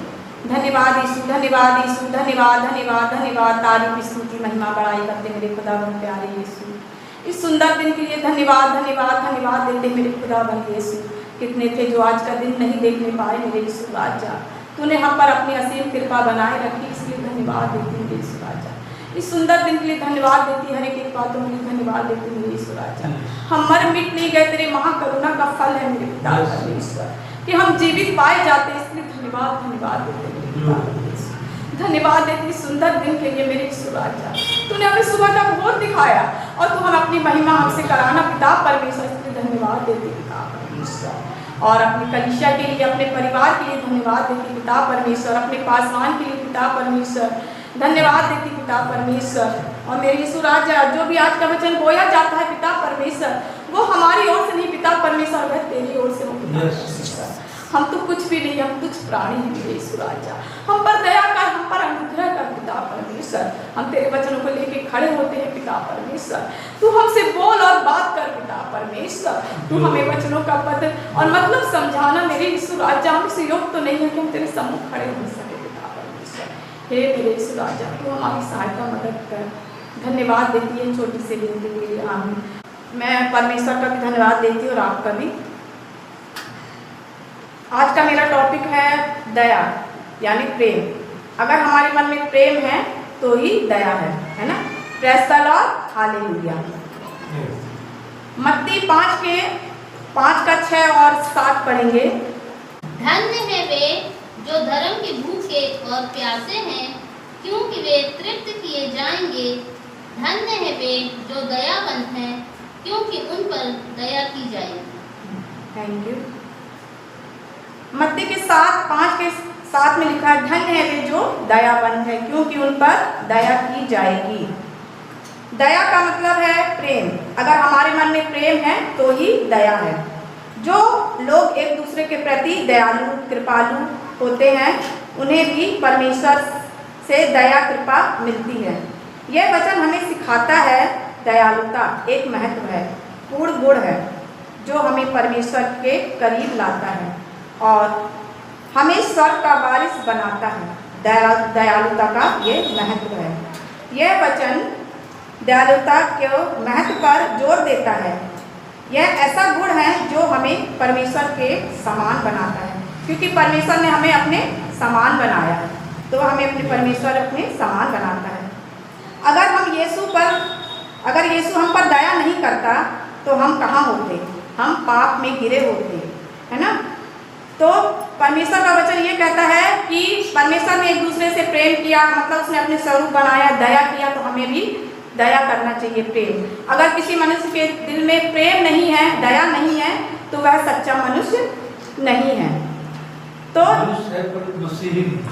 धन्यवाद यीशु, धन्यवाद यीशु, धन्यवाद धन्यवाद धन्यवाद। तारीफ स्तुति महिमा बड़ाई करते मेरे खुदावन प्यारे यीशु। इस सुंदर दिन के लिए धन्यवाद धन्यवाद धन्यवाद देते मेरे खुदावन यीशु। कितने थे जो आज का दिन नहीं देखने पाए मेरे यीशु राजा। तूने हम पर अपनी असीम कृपा बनाए रखी, इसलिए धन्यवाद देती मेरे यीशु राजा। इस सुंदर दिन के लिए धन्यवाद देती, हर एक बातों के लिए धन्यवाद देती मेरे यीशु राजा। हम मर मिट नहीं गए, तेरे महाकरुणा का फल है मेरे पिता परमेश्वर कि हम जीवित पाए जाते। इसलिए धन्यवाद धन्यवाद देते मेरे पिता परमेश्वर। धन्यवाद देती सुंदर दिन के लिए मेरे यीशु राजा। तूने हमें सुबह का भोर दिखाया और तू हम अपनी महिमा हमसे कराना पिता परमेश्वर। इसलिए धन्यवाद देती पिता परमेश्वर। और अपनी कलीसिया के लिए, अपने परिवार के लिए धन्यवाद देती पिता परमेश्वर। अपने पासवान के लिए पिता परमेश्वर धन्यवाद देती पिता परमेश्वर। और मेरे यीशु राजा, जो भी आज का वचन बोया जाता है पिता परमेश्वर, वो हमारी ओर से नहीं पिता परमेश्वर, वह तेरी ओर से हो पिता परमेश्वर। हम तो कुछ भी नहीं, हम तुझ प्राणी हैं मेरे यीशु राजा। हम पर दया कर, हम पर अनुग्रह कर पिता पिता परमेश्वर, हम तेरे वचनों को लेके खड़े होते हैं पिता परमेश्वर। तू हमसे बोल और बात कर पिता परमेश्वर। तू हमें वचनों का पद और मतलब समझाना मेरे यीशु राजा, हमसे योग तो नहीं है कि हम तेरे सम्मुख खड़े हो सके पिता परमेश्वर। हे मेरे यीशु राजा, तू हमारी सहायता मदद कर। धन्यवाद देती है छोटी सी विनती के लिए, आमीन। मैं परमेश्वर का भी धन्यवाद देती हूँ और आपका भी। आज का मेरा टॉपिक है दया यानी प्रेम। अगर हमारे मन में प्रेम है तो ही दया है ना। Praise the Lord, hallelujah. मत्ती 5:6 और 7 पढ़ेंगे। धन्य है वे जो धर्म के भूखे और प्यासे हैं, क्योंकि वे तृप्त किए जाएंगे। धन्य है वे जो दयावंत हैं, क्योंकि उन पर दया की जाएगी। Thank you. मत्ती के 5:7 में लिखा है, धन्य है वे जो दयावंत है, क्योंकि उन पर दया की जाएगी। दया का मतलब है प्रेम। अगर हमारे मन में प्रेम है तो ही दया है। जो लोग एक दूसरे के प्रति दयालु कृपालु होते हैं, उन्हें भी परमेश्वर से दया कृपा मिलती है। यह वचन हमें सिखाता है दयालुता एक महत्व है, पूर्ण गुण है, जो हमें परमेश्वर के करीब लाता है और हमें स्वर्ग का वारिस बनाता है। दयालुता का ये महत्व है। यह वचन दयालुता के महत्व पर जोर देता है। यह ऐसा गुण है जो हमें परमेश्वर के समान बनाता है, क्योंकि परमेश्वर ने हमें अपने समान बनाया है, तो हमें अपने परमेश्वर अपने समान बनाता है। अगर यीशु हम पर दया नहीं करता तो हम कहाँ होते? हम पाप में गिरे होते, है ना। तो परमेश्वर का वचन ये कहता है कि परमेश्वर ने एक दूसरे से प्रेम किया, मतलब उसने अपने स्वरूप बनाया, दया किया, तो हमें भी दया करना चाहिए, प्रेम। अगर किसी मनुष्य के दिल में प्रेम नहीं है, दया नहीं है, तो वह सच्चा मनुष्य नहीं है। तो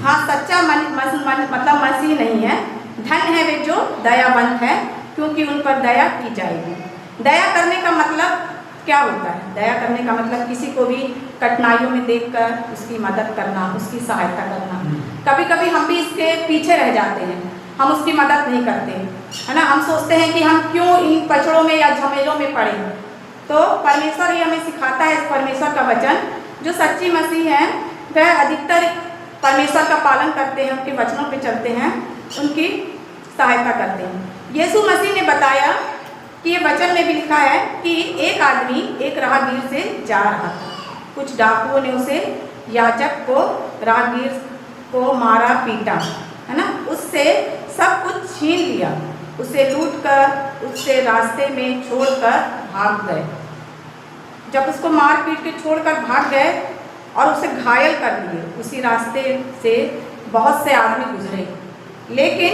हाँ, सच्चा मतलब मसीह नहीं है। धन्य है वे जो दयावंत है, क्योंकि उन पर दया की जाएगी। दया करने का मतलब क्या होता है? दया करने का मतलब किसी को भी कठिनाइयों में देखकर उसकी मदद करना, उसकी सहायता करना। कभी कभी हम भी इसके पीछे रह जाते हैं, हम उसकी मदद नहीं करते, है ना। हम सोचते हैं कि हम क्यों इन पचड़ों में या झमेलों में पड़े। तो परमेश्वर ही हमें सिखाता है, परमेश्वर का वचन। जो सच्ची मसीह है वह अधिकतर परमेश्वर का पालन करते हैं, उनके वचनों पे चलते हैं, उनकी सहायता करते हैं। यीशु मसीह ने बताया कि ये वचन में भी लिखा है कि एक आदमी एक राहगीर से जा रहा था। कुछ डाकुओं ने उसे, याजक को, राहगीर को मारा पीटा, है ना। उससे सब कुछ छीन लिया, उसे लूटकर उससे रास्ते में छोड़कर भाग गए। जब उसको मार पीट के छोड़कर भाग गए और उसे घायल कर दिए, उसी रास्ते से बहुत से आदमी गुजरे, लेकिन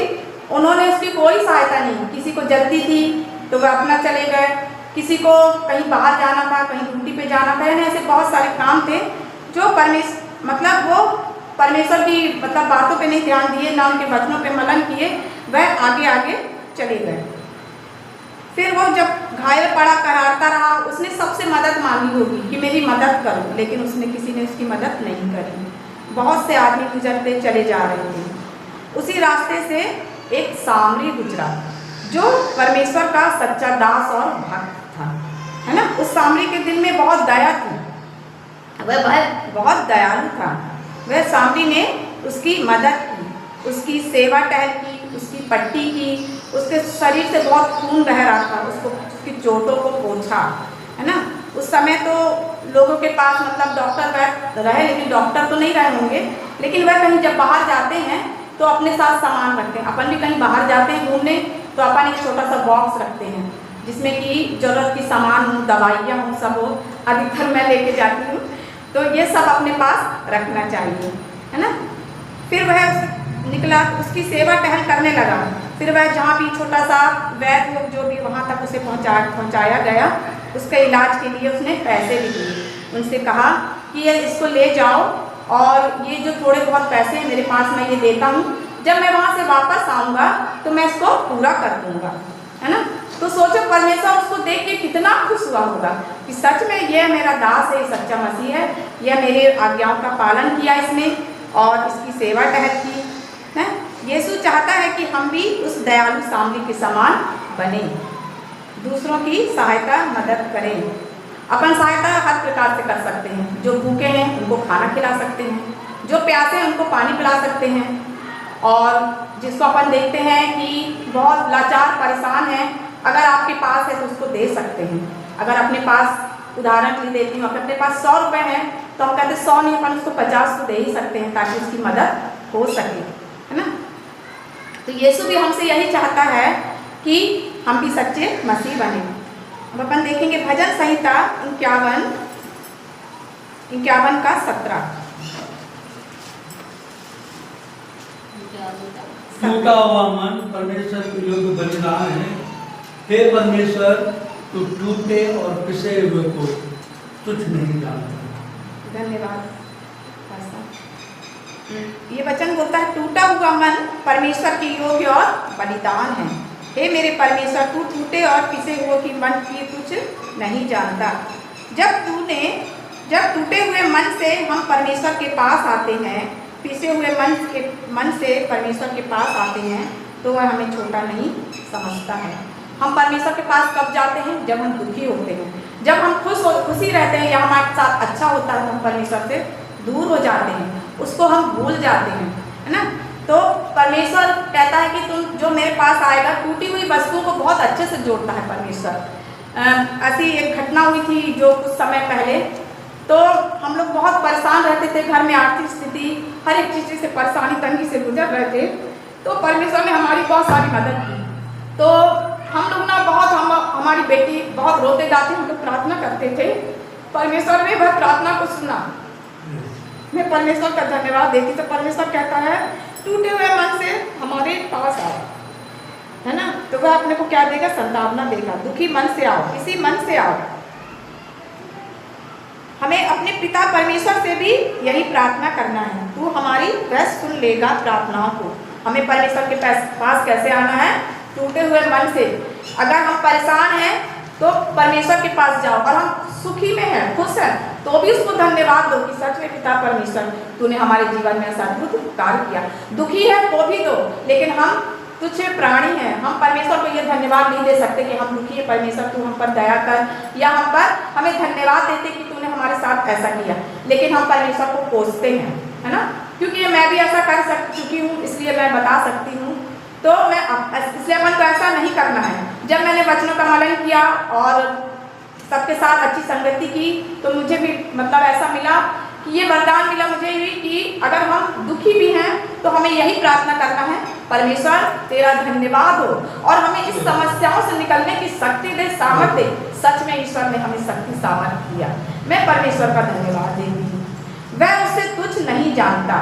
उन्होंने उसकी कोई सहायता नहीं। किसी को जल्दी थी तो वह अपना चले गए, किसी को कहीं बाहर जाना था, कहीं ड्यूटी पे जाना था, ऐसे बहुत सारे काम थे जो वो परमेश्वर की बातों पे नहीं ध्यान दिए, ना उनके वचनों पे मनन किए, वह आगे आगे चले गए। फिर वो जब घायल पड़ा, करारता रहा, उसने सबसे मदद मांगी होगी कि मेरी मदद करो, लेकिन किसी ने उसकी मदद नहीं करी। बहुत से आदमी गुजरते चले जा रहे थे। उसी रास्ते से एक सामरी गुजरा जो परमेश्वर का सच्चा दास और भक्त था, है ना। उस सामरी के दिल में बहुत दया थी, वह बहुत दयालु था। वह सामरी ने उसकी मदद की, उसकी सेवा टहल की, उसकी पट्टी की, उसके शरीर से बहुत खून बह रहा था, उसकी चोटों को पोंछा, है ना। उस समय तो लोगों के पास डॉक्टर रहे, लेकिन डॉक्टर तो नहीं रहे होंगे, लेकिन वह कहीं जब बाहर जाते हैं तो अपने साथ सामान रखते हैं। अपन भी कहीं बाहर जाते हैं घूमने तो अपन एक छोटा सा बॉक्स रखते हैं जिसमें कि ज़रूरत की सामान हो, दवाइयाँ हो, सब हो। अधिकतर मैं लेके जाती हूँ, तो ये सब अपने पास रखना चाहिए, है ना। फिर वह निकला, उसकी सेवा टहल करने लगा। फिर वह जहाँ भी छोटा सा वैद्य लोग जो भी वहाँ तक उसे पहुँचाया गया, उसके इलाज के लिए उसने पैसे भी दिए। उनसे कहा कि ये इसको ले जाओ और ये जो थोड़े बहुत पैसे हैं मेरे पास, मैं ये देता हूँ, जब मैं वहाँ से वापस आऊँगा तो मैं इसको पूरा कर दूँगा, है ना। तो सोचो परमेश्वर उसको देख के कितना खुश हुआ होगा कि सच में यह मेरा दास है, सच्चा मसीह है, यह मेरे आज्ञाओं का पालन किया इसने और इसकी सेवा टहल की है। यीशु चाहता है कि हम भी उस दयालु सामरी के समान बने, दूसरों की सहायता मदद करें। अपन सहायता हर प्रकार से कर सकते हैं। जो भूखे हैं उनको खाना खिला सकते हैं, जो प्यासे हैं उनको पानी पिला सकते हैं, और जिसको अपन देखते हैं कि बहुत लाचार परेशान है, अगर आपके पास है तो उसको दे सकते हैं। अगर अपने पास, उदाहरण के लिए देती हूँ, अगर अपने पास 100 रुपये हैं तो हम कहते 100 नहीं, अपन उसको 50 तो दे ही सकते हैं ताकि उसकी मदद हो सके, है ना। तो यीशु भी हमसे यही चाहता है कि हम भी सच्चे मसीह बने। अब अपन देखेंगे भजन संहिता 51 का 17। टूटा हुआ मन परमेश्वर के योग्य बलिदान है। हे परमेश्वर, तू टूटे और पिसे हुए को तुझ नहीं जानता। धन्यवाद। ये वचन बोलता है, टूटा हुआ मन परमेश्वर के योग्य और बलिदान है। हे मेरे परमेश्वर, तू टूटे और पिसे हुए की मन की तुझ नहीं जानता। जब टूटे हुए मन से हम परमेश्वर के पास आते हैं, पिसे हुए मन से परमेश्वर के पास आते हैं, तो वह हमें छोटा नहीं समझता है। हम परमेश्वर के पास कब जाते हैं? जब हम दुखी होते हैं, जब हम खुशी रहते हैं या हमारे साथ अच्छा होता है, तो हम परमेश्वर से दूर हो जाते हैं, उसको हम भूल जाते हैं, है ना। तो परमेश्वर कहता है कि तुम जो मेरे पास आएगा, टूटी हुई वस्तुओं को बहुत अच्छे से जोड़ता है परमेश्वर। ऐसी एक घटना हुई थी जो कुछ समय पहले, तो हम लोग बहुत परेशान रहते थे, घर में आर्थिक स्थिति हर एक चीज़ से परेशानी तंगी से गुजर रहे थे। तो परमेश्वर ने हमारी बहुत सारी मदद की। तो हम लोग ना बहुत, हमारी बेटी बहुत रोते गाते हम लोग प्रार्थना करते थे, परमेश्वर ने वह प्रार्थना को सुना। मैं परमेश्वर का धन्यवाद देती। तो परमेश्वर कहता है, टूटे हुए मन से हमारे पास आओ, है ना, तो वह अपने को क्या देगा? संतावना देगा। दुखी मन से आओ, इसी मन से आओ। हमें अपने पिता परमेश्वर से भी यही प्रार्थना करना है, तू हमारी वह सुन लेगा प्रार्थनाओं को। हमें परमेश्वर के पास कैसे आना है? टूटे हुए मन से। अगर हम परेशान हैं तो परमेश्वर के पास जाओ, और हम सुखी में हैं, खुश हैं, तो भी उसको धन्यवाद दो कि सच में पिता परमेश्वर, तूने हमारे जीवन में ऐसा अद्भुत उपकार किया। दुखी है तो भी दो, लेकिन हम तुझे प्राणी हैं, हम परमेश्वर को ये धन्यवाद नहीं दे सकते कि हम दुखी है, परमेश्वर तू हम पर दया कर, या हम पर हमें धन्यवाद देते कि तूने हमारे साथ ऐसा किया। लेकिन हम परमेश्वर को कोसते हैं, है ना, क्योंकि मैं भी ऐसा कर चुकी हूँ, इसलिए मैं बता सकती हूँ। तो इसलिए अपन को ऐसा नहीं करना है। जब मैंने वचनों का मनन किया और सबके साथ अच्छी संगति की, तो मुझे भी मतलब ऐसा मिला कि ये वरदान मिला मुझे भी कि अगर हम दुखी भी हैं तो हमें यही प्रार्थना करना है, परमेश्वर तेरा धन्यवाद हो, और हमें इस समस्याओं से निकलने की शक्ति दे, सामर्थ्य दे। सच में ईश्वर ने हमें शक्ति सामर्थ्य दिया। मैं परमेश्वर का धन्यवाद देती हूँ। वह उसे तुझ नहीं जानता,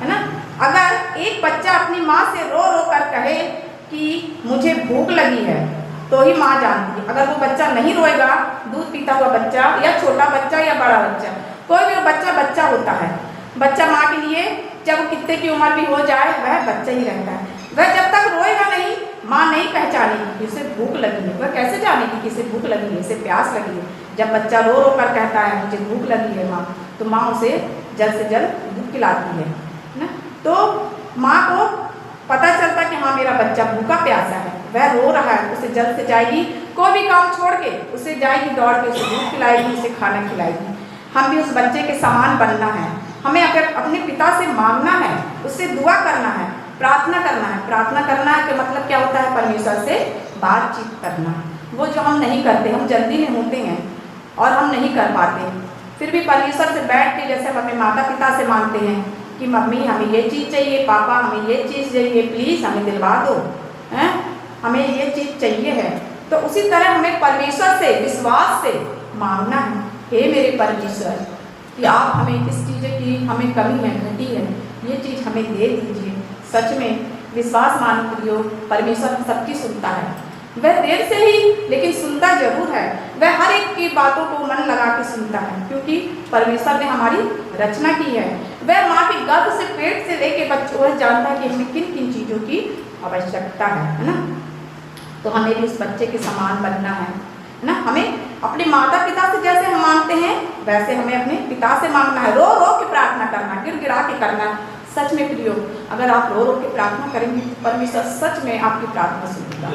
है ना। अगर एक बच्चा अपनी माँ से रो रो कर कहे कि मुझे भूख लगी है, तो ही माँ जानती है। अगर वो बच्चा नहीं रोएगा, दूध पीता हुआ बच्चा या छोटा बच्चा या बड़ा बच्चा, कोई भी बच्चा बच्चा होता है। बच्चा माँ के लिए जब कितने की उम्र भी हो जाए, वह बच्चा ही रहता है। वह जब तक रोएगा नहीं, माँ नहीं पहचानेगी कि उसे भूख लगी है। वह कैसे जानेगी कि इसे भूख लगी है, इसे प्यास लगी है? जब बच्चा रो रो कर कहता है मुझे भूख लगी है माँ, तो माँ उसे जल्द से जल्द दूध पिलाती है ना। तो माँ को पता चलता कि हाँ मेरा बच्चा भूखा प्यासा है, वह रो रहा है, उसे जल्द से जाएगी, कोई भी काम छोड़ के उसे जाएगी, दौड़ के उसे दूध पिलाएगी, उसे खाना खिलाएगी। हम भी उस बच्चे के समान बनना है। हमें अगर अपने पिता से मांगना है, उससे दुआ करना है, प्रार्थना करना है। प्रार्थना करना है कि मतलब क्या होता है? परमेश्वर से बातचीत करना। वो जो हम नहीं करते, हम जल्दी में होते हैं और हम नहीं कर पाते, फिर भी परमेश्वर से बैठ के, जैसे हम अपने माता पिता से मांगते हैं कि मम्मी हमें ये चीज़ चाहिए, पापा हमें ये चीज़ चाहिए, प्लीज़ हमें दिलवा दो, हैं, हमें ये चीज़ चाहिए है। तो उसी तरह हमें परमेश्वर से विश्वास से मांगना है, हे मेरे परमेश्वर कि आप हमें किस चीज़ की हमें कमी है, घटी है, ये चीज़ हमें दे दीजिए। सच में विश्वास मानो प्रियो, परमेश्वर सबकी सुनता है। वह देर से ही लेकिन सुनता जरूर है। वह हर एक की बातों को मन लगा के सुनता है, क्योंकि परमेश्वर ने हमारी रचना की है। वह माँ के गर्भ से, पेट से लेके बच्चों, वह जानता है कि हमें किन किन चीज़ों की आवश्यकता है ना। तो हमें भी उस बच्चे के समान बनना है ना। हमें अपने माता पिता से जैसे हम मांगते हैं, वैसे हमें अपने पिता से मांगना है। रो रो के प्रार्थना करना, गिड़गिड़ा के करना, सच में प्रियो, अगर आप रो रो के प्रार्थना करेंगे तो परमेश्वर सच में आपकी प्रार्थना सुनेगा।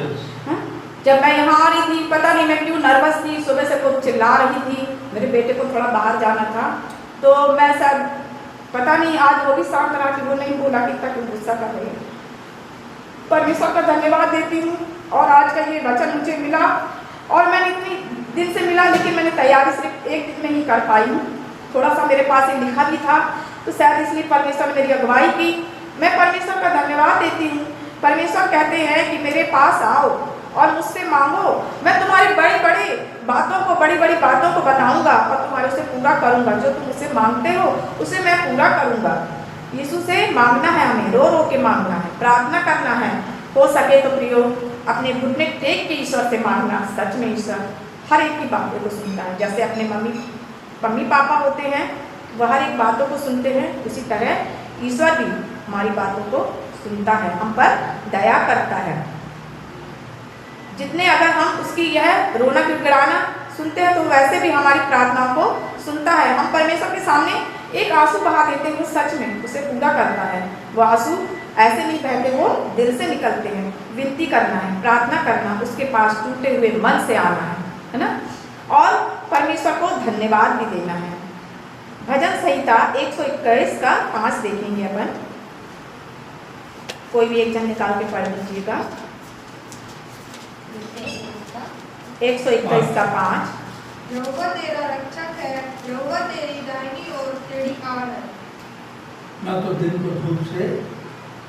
हाँ? जब मैं यहाँ आ रही थी, पता नहीं मैं क्यों नर्वस थी, सुबह से कुछ चिल्ला रही थी, मेरे बेटे को थोड़ा बाहर जाना था, तो मैं सब पता नहीं आज वो भी शांत रहा कि वो नहीं बोला कि इतना क्यों गुस्सा कर रही है। परमेश्वर का धन्यवाद देती हूँ। और आज का ये वचन मुझे मिला और मैंने इतनी दिन से मिला, लेकिन मैंने तैयारी सिर्फ एक दिन में ही कर पाई हूँ। थोड़ा सा मेरे पास एक लिखा भी था, तो शायद इसलिए परमेश्वर ने मेरी अगुवाई की। मैं परमेश्वर का धन्यवाद देती हूँ। परमेश्वर कहते हैं कि मेरे पास आओ और मुझसे मांगो, मैं तुम्हारी बड़ी बड़ी बातों को बताऊंगा और तुम्हारे उसे पूरा करूंगा। जो तुम मुझसे मांगते हो उसे मैं पूरा करूंगा। यीशु से मांगना है, हमें रो रो के मांगना है, प्रार्थना करना है। हो सके तो प्रियो अपने घुटने टेक के ईश्वर से मांगना। सच में ईश्वर हर एक की बातों को सुनता है। जैसे अपने मम्मी पापा होते हैं, वह हर एक बातों को सुनते हैं, उसी तरह ईश्वर भी हमारी बातों को सुनता है, हम पर दया करता है। जितने अगर हम उसकी यह रोना गिड़गिड़ाना सुनते हैं, तो वैसे भी हमारी प्रार्थनाओं को सुनता है। हम परमेश्वर के सामने एक आंसू बहा देते हैं, वो सच में उसे पूरा करता है। वो आंसू ऐसे नहीं बहते, वो दिल से निकलते हैं। विनती करना है, प्रार्थना करना, उसके पास टूटे हुए मन से आना है ना, और परमेश्वर को धन्यवाद भी देना है। भजन संहिता 121 का 5 देखेंगे अपन। कोई भी एक जन निकाल के पढ़ लीजिएगा। 121 का 5। यहोवा तेरा रक्षक है, यहोवा तेरी दाहिनी ओर तेरी आड़ है। न तो दिन को धूप से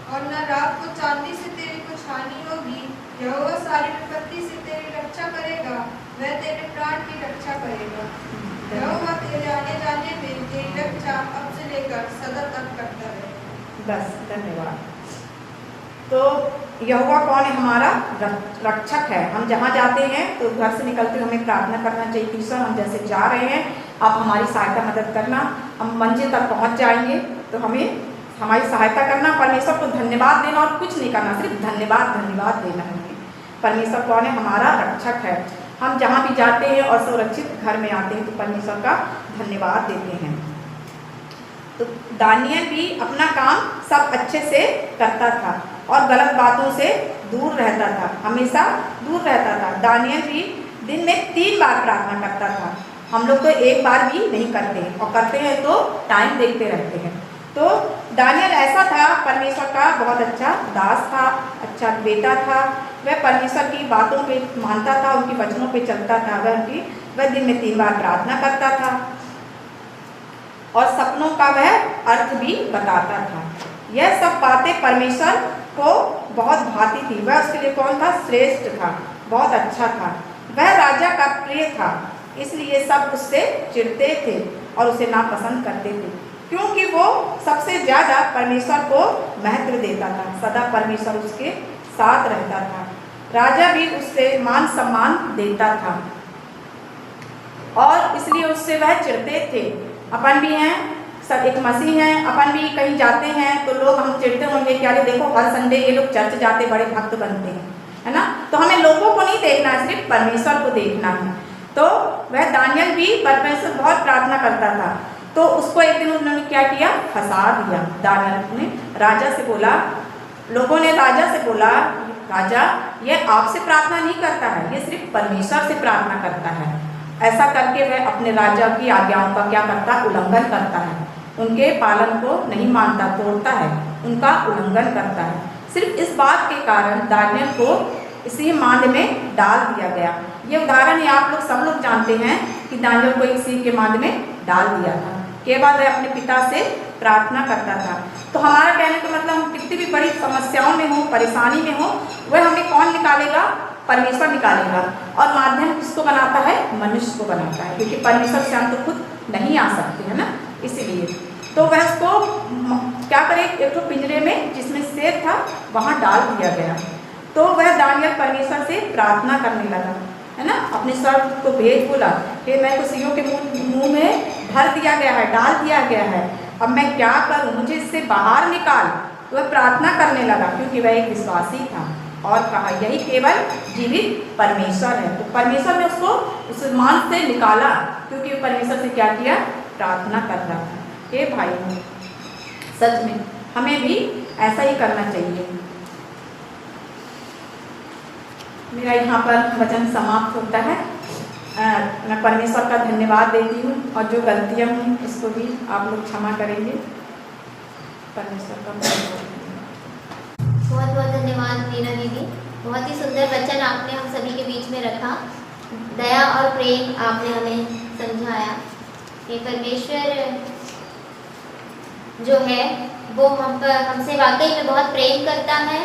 और न रात को चांदी से तेरी कुछ हानि होगी। यहोवा सारी विपत्ति से तेरी रक्षा करेगा, वह तेरे प्राण की रक्षा करेगा। यहोवा तेरे आने जाने में तेरी रक्षा अब से लेकर सदा तक करता है। बस, धन्यवाद। तो यहोवा कौन है? हमारा रक्षक है। हम जहाँ जाते हैं तो घर से निकलते हमें प्रार्थना करना चाहिए, ईश्वर हम जैसे जा रहे हैं आप हमारी सहायता मदद करना। हम मंजिल तक पहुँच जाएंगे तो हमें हमारी सहायता करना, परमेश्वर को धन्यवाद देना और कुछ नहीं करना, सिर्फ धन्यवाद देना है। परमेश्वर कौन है? हमारा रक्षक है। हम जहाँ भी जाते हैं और सुरक्षित घर में आते हैं तो परमेश्वर का धन्यवाद देते हैं। तो दानियल भी अपना काम सब अच्छे से करता था और गलत बातों से दूर रहता था, हमेशा दूर रहता था। दानियल भी दिन में 3 बार प्रार्थना करता था। हम लोग तो एक बार भी नहीं करते हैं, और करते हैं तो टाइम देखते रहते हैं। तो दानियल ऐसा था, परमेश्वर का बहुत अच्छा दास था, अच्छा बेटा था। वह परमेश्वर की बातों पे मानता था, उनकी वचनों पे चलता था। वह दिन में 3 बार प्रार्थना करता था और सपनों का वह अर्थ भी बताता था। यह सब बातें परमेश्वर को बहुत भाती थी। वह उसके लिए कौन था? श्रेष्ठ था, बहुत अच्छा था। वह राजा का प्रिय था, इसलिए सब उससे चिढ़ते थे और उसे नापसंद करते थे, क्योंकि वो सबसे ज़्यादा परमेश्वर को महत्व देता था। सदा परमेश्वर उसके साथ रहता था। राजा भी उससे मान सम्मान देता था और इसलिए उससे वह चिढ़ते थे। अपन भी हैं, सब एक मसीह हैं, अपन भी कहीं जाते हैं तो लोग हम चिढ़ते होंगे, क्या देखो हर संडे ये लोग चर्च जाते बड़े भक्त बनते हैं, है ना। तो हमें लोगों को नहीं देखना है, सिर्फ परमेश्वर को देखना है। तो वह दानियल भी परमेश्वर बहुत प्रार्थना करता था। तो उसको एक दिन उन्होंने क्या किया? फंसा दिया। दानियल ने राजा से बोला, लोगों ने राजा से बोला, राजा ये आपसे प्रार्थना नहीं करता है, ये सिर्फ परमेश्वर से प्रार्थना करता है। ऐसा करके वह अपने राजा की आज्ञाओं का क्या करता? उल्लंघन करता है। उनके पालन को नहीं मानता, तोड़ता है, उनका उल्लंघन करता है। सिर्फ इस बात के कारण दानियल को इसी मांद में डाल दिया गया। ये उदाहरण है, आप लोग सब लोग जानते हैं कि दानियल को इसी के मांद में डाल दिया था। के बाद वह अपने पिता से प्रार्थना करता था। तो हमारा कहने का मतलब हम कितनी भी बड़ी समस्याओं में हो, परेशानी में हो, वह हमें कौन निकालेगा? परमेश्वर निकालेगा। और माध्यम किसको बनाता है? मनुष्य को बनाता है, क्योंकि परमेश्वर से हम तो खुद नहीं आ सकते, है ना। इसीलिए तो वह उसको क्या करे? एक तो पिंजरे में जिसमें शेर था वहाँ डाल दिया गया। तो वह दानियल परमेश्वर से प्रार्थना करने लगा, है ना। अपने स्वर्ग को भेज बोला कि मैं तो सियों के मुंह में भर दिया गया है, डाल दिया गया है, अब मैं क्या करूं? मुझे इससे बाहर निकाल। तो वह प्रार्थना करने लगा, क्योंकि वह एक विश्वासी था और कहा यही केवल जीवित परमेश्वर है। तो परमेश्वर ने उसको उस मान से निकाला, क्योंकि परमेश्वर से क्या किया? प्रार्थना कर रहा था। हे भाई, सच में हमें भी ऐसा ही करना चाहिए। मेरा यहाँ पर वचन समाप्त होता है। मैं परमेश्वर का धन्यवाद देती हूँ और जो गलतियाँ हुई इसको भी आप लोग क्षमा करेंगे। परमेश्वर का बहुत बहुत धन्यवाद मीना दीदी, बहुत ही सुंदर वचन आपने हम सभी के बीच में रखा। दया और प्रेम आपने हमें समझाया। ये परमेश्वर जो है वो हमसे वाकई में बहुत प्रेम करता है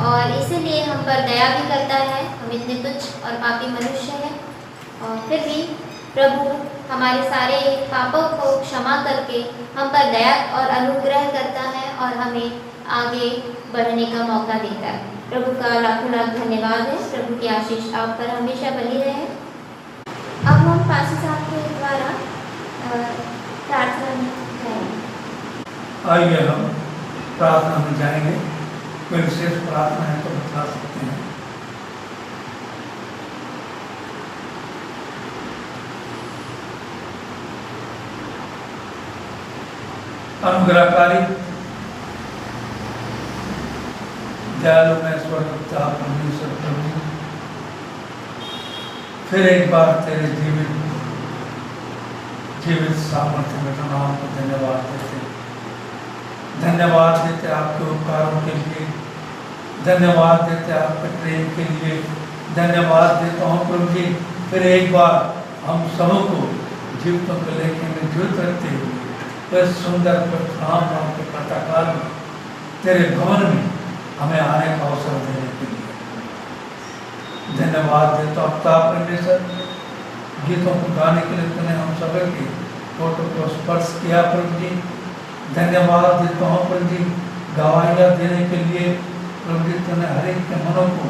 और इसीलिए हम पर दया भी करता है। हम इतने तुच्छ और पापी मनुष्य हैं और फिर भी प्रभु हमारे सारे पापों को क्षमा करके हम पर दया और अनुग्रह करता है और हमें आगे बढ़ने का मौका देता है। प्रभु का लाखों लाख धन्यवाद है। प्रभु की आशीष आप पर हमेशा बनी रहे। अब हम पासी साहब के द्वारा प्रार्थना में जाएंगे। आइए हम प्रार्थना में जाएंगे। कोई विशेष प्रार्थना है तो बता सकते हैं। अनुग्रहकारी दयालु में स्वर्गता परमेश्वर प्रभु, फिर एक बार तेरे जीवित सामर्थ्य में नाम को धन्यवाद देते, धन्यवाद देते आपके उपकारों के लिए, धन्यवाद देते आपके प्रेम के लिए, धन्यवाद देता हूँ प्रभु जी। फिर एक बार हम सबको जीवितों को लेके में जीवित रखते हुए इस सुंदर राम नाम के प्रातःकाल में तेरे भवन में हमें आने का अवसर देने के लिए धन्यवाद देता हूँ। परमेश्वर गीतों को गाने के लिए तूने हम सबके फोटो को स्पर्श किया प्रभु जी। धन्यवाद देता हूँ प्रभु जी गवाहियाँ देने के लिए प्रभु जी तूने हर एक के मनों को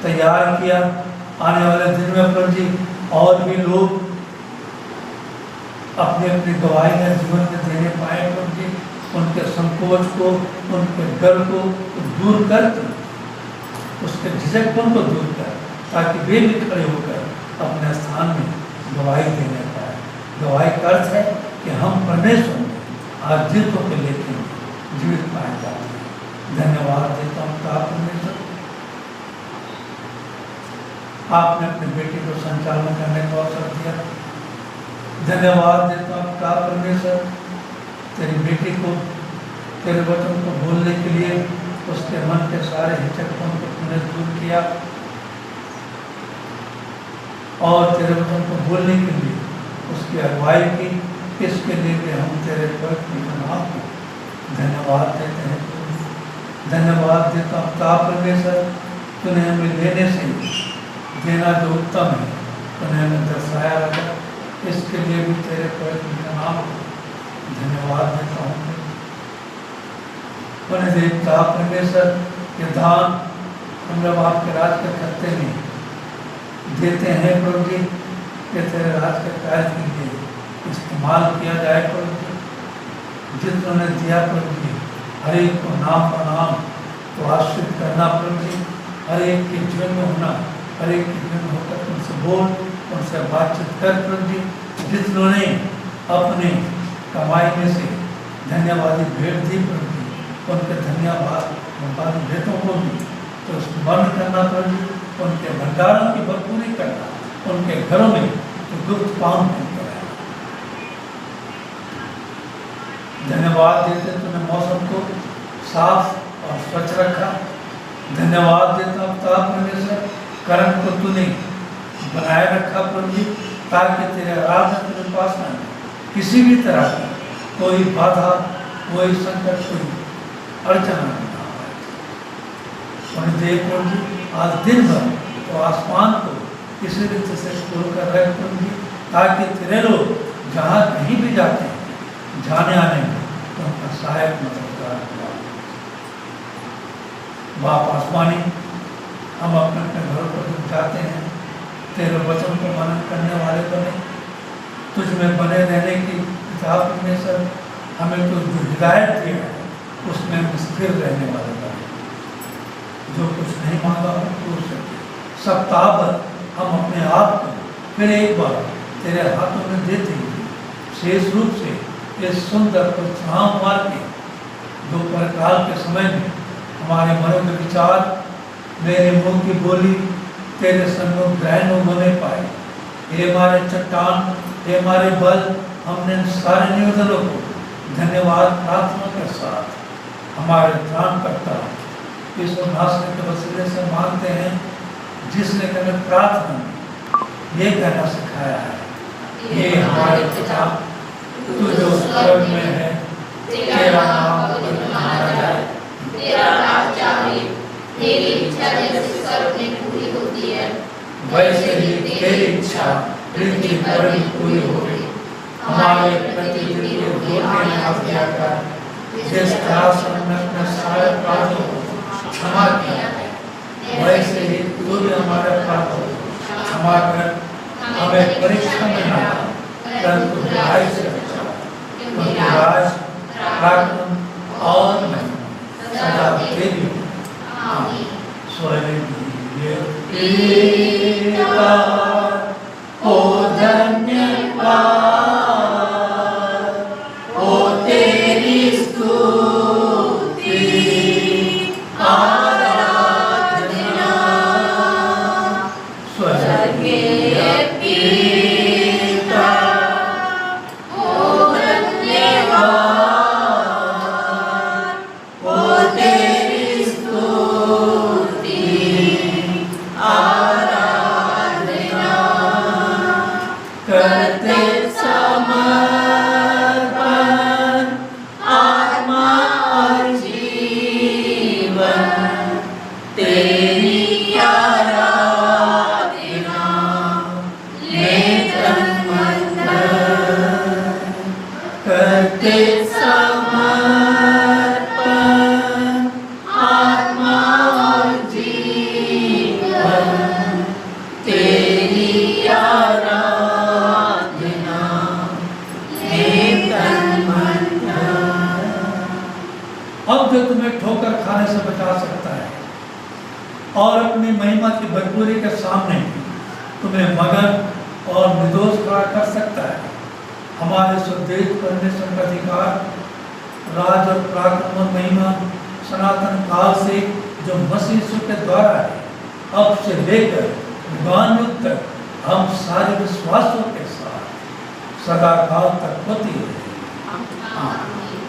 तैयार किया। आने वाले दिन में प्रभु जी और भी लोग अपने अपनी गवाहियाँ जीवन में देने पाए प्रभु जी। उनके संकोच को, उनके डर को दूर कर, उसके झिझकपन को दूर कर, ताकि वे भी खड़े होकर अपने स्थान में गवाही देने पाए। गवाही का अर्थ है कि हम परमेश्वर में आज जीतों के लेके जीवित पाए जाते हैं। धन्यवाद देता हूँ परमेश्वर, आपने अपने बेटे को संचालन करने का अवसर दिया। धन्यवाद देता हूँ परमेश्वर, तेरी बेटी को तेरे वचन को बोलने के लिए उसके मन के सारे हिचकपन को तूने दूर किया और तेरे वचन को बोलने के लिए उसकी अगुवाई की। इसके लिए भी हम तेरे पवित्र नाम को धन्यवाद देते हैं। धन्यवाद देता हूँ परमेश्वर, तूने हमें लेने से देना जो उत्तम है तूने हमें दर्शाया रखा। इसके लिए भी तेरे पवित्र नाम को धन्यवाद देता हूँ। उन्हें देखता परमेश्वर ये दान हम जब आपके राज के खत्ते में देते हैं प्रभु जी, ये तेरे राज के कार्य के लिए इस्तेमाल किया जाए प्रभु जी। जितना ने दिया प्रभु जी हर एक को नाम का नाम तो आश्रित करना प्रभु जी। हर एक के जीवन में होना, हर एक के जीवन में होकर उनसे बोल, उनसे बातचीत कर प्रभु जी। जिन्होंने अपने कमाई में से धन्यवादी भेंट दी प्रभु जी, उनके धन्यवाद भेंटों को भी तो स्मरण करना प्रभु जी। उनके भंडारों की भरपूरी करना, उनके घरों में तो गुप्त काम करना। धन्यवाद देते तूने मौसम को साफ और स्वच्छ रखा। धन्यवाद देता हूँ परमेश्वर, कर्म को तूने बनाए रखा प्रभु जी, ताकि तेरे आराधना तेरे पास न किसी भी तरह की कोई बाधा, कोई संकट, कोई अड़चन न आए। उन्हें देख प्रभु जी आज दिन भर तो आसमान को इसी रीति से खोल कर रख प्रभु जी, ताकि तेरे लोग जहाँ कहीं भी जाते हैं जाने आने में तो उनका सहायक मददगार हुआ। बाप आसमानी, हम अपने अपने घरों पर जब जाते हैं तेरे वचन को मनन करने वाले बने, तुझ में बने रहने की पिता परमेश्वर हमें तो जो हिदायत दिया है उसमें हम स्थिर रहने वाले बने। जो कुछ नहीं मांगा हो सप्ताह भर हम अपने आप को फिर एक बार तेरे हाथों में देते हुए शेष रूप से इस सुंदर प्रोत्साहन मार के दोपहर काल के समय में हमारे मनों के विचार, मेरे मुंह की बोली तेरे सन्मुख ग्रहण होने पाए। हे हमारे चट्टान, हे हमारे बल, हमने इन सारे निवेदनों को धन्यवाद प्रार्थना के साथ हमारे त्राणकर्ता इस उन्नासने के वसीले से मानते हैं, जिसने हमें प्रार्थना में ये कहना सिखाया है, हे हमारे पिता, तू जो स्वर्ग में है, तेरा नाम पवित्र माना जाए, तेरा राज्य आए, तेरी इच्छा जैसे स्वर्ग में पूरी होती है, वैसे ही तेरी इच्छा पृथ्वी पर भी पूरी होगी। हमारे प्रतिदिन के भोजन में आप दिया कर, जिस तरह से हमने अपने सारे अपराधों को क्षमा किया है, वैसे ही तू भी हमारे अपराधों को क्षमा कर, हमें परीक्षा में न डाल, परंतु बुराई से बचा, क्योंकि राज, पराक्रम और महिमा सदा तेरी है। आमीन। स्वर्गीय पिता, ओ धन्यवाद, ओ तेरी स्तुति आराधना। स्वर्गीय पिता, ओ धन्यवाद, ओ तेरी स्तुति आराधना करते समर्पण, आत्मा और जीवन तेरी आराधना ले तन मन धन। करते समर्पण, आत्मा और जीवन तेरी आराधना ले तन मन धन। अब जो तुम्हें ठोकर खाने से बचा सकता है और अपनी महिमा की भरपूरी के सामने तुम्हें मगन और निर्दोष खड़ा कर सकता है, हमारे स्वदेश परमेश्वर का अधिकार, राज और पराक्रम और महिमा सनातन काल से जो मसीह यीशु के द्वारा है, अब से लेकर युगान युग तक हम सारे विश्वासों के साथ सदा काल तक होती है। आमीन।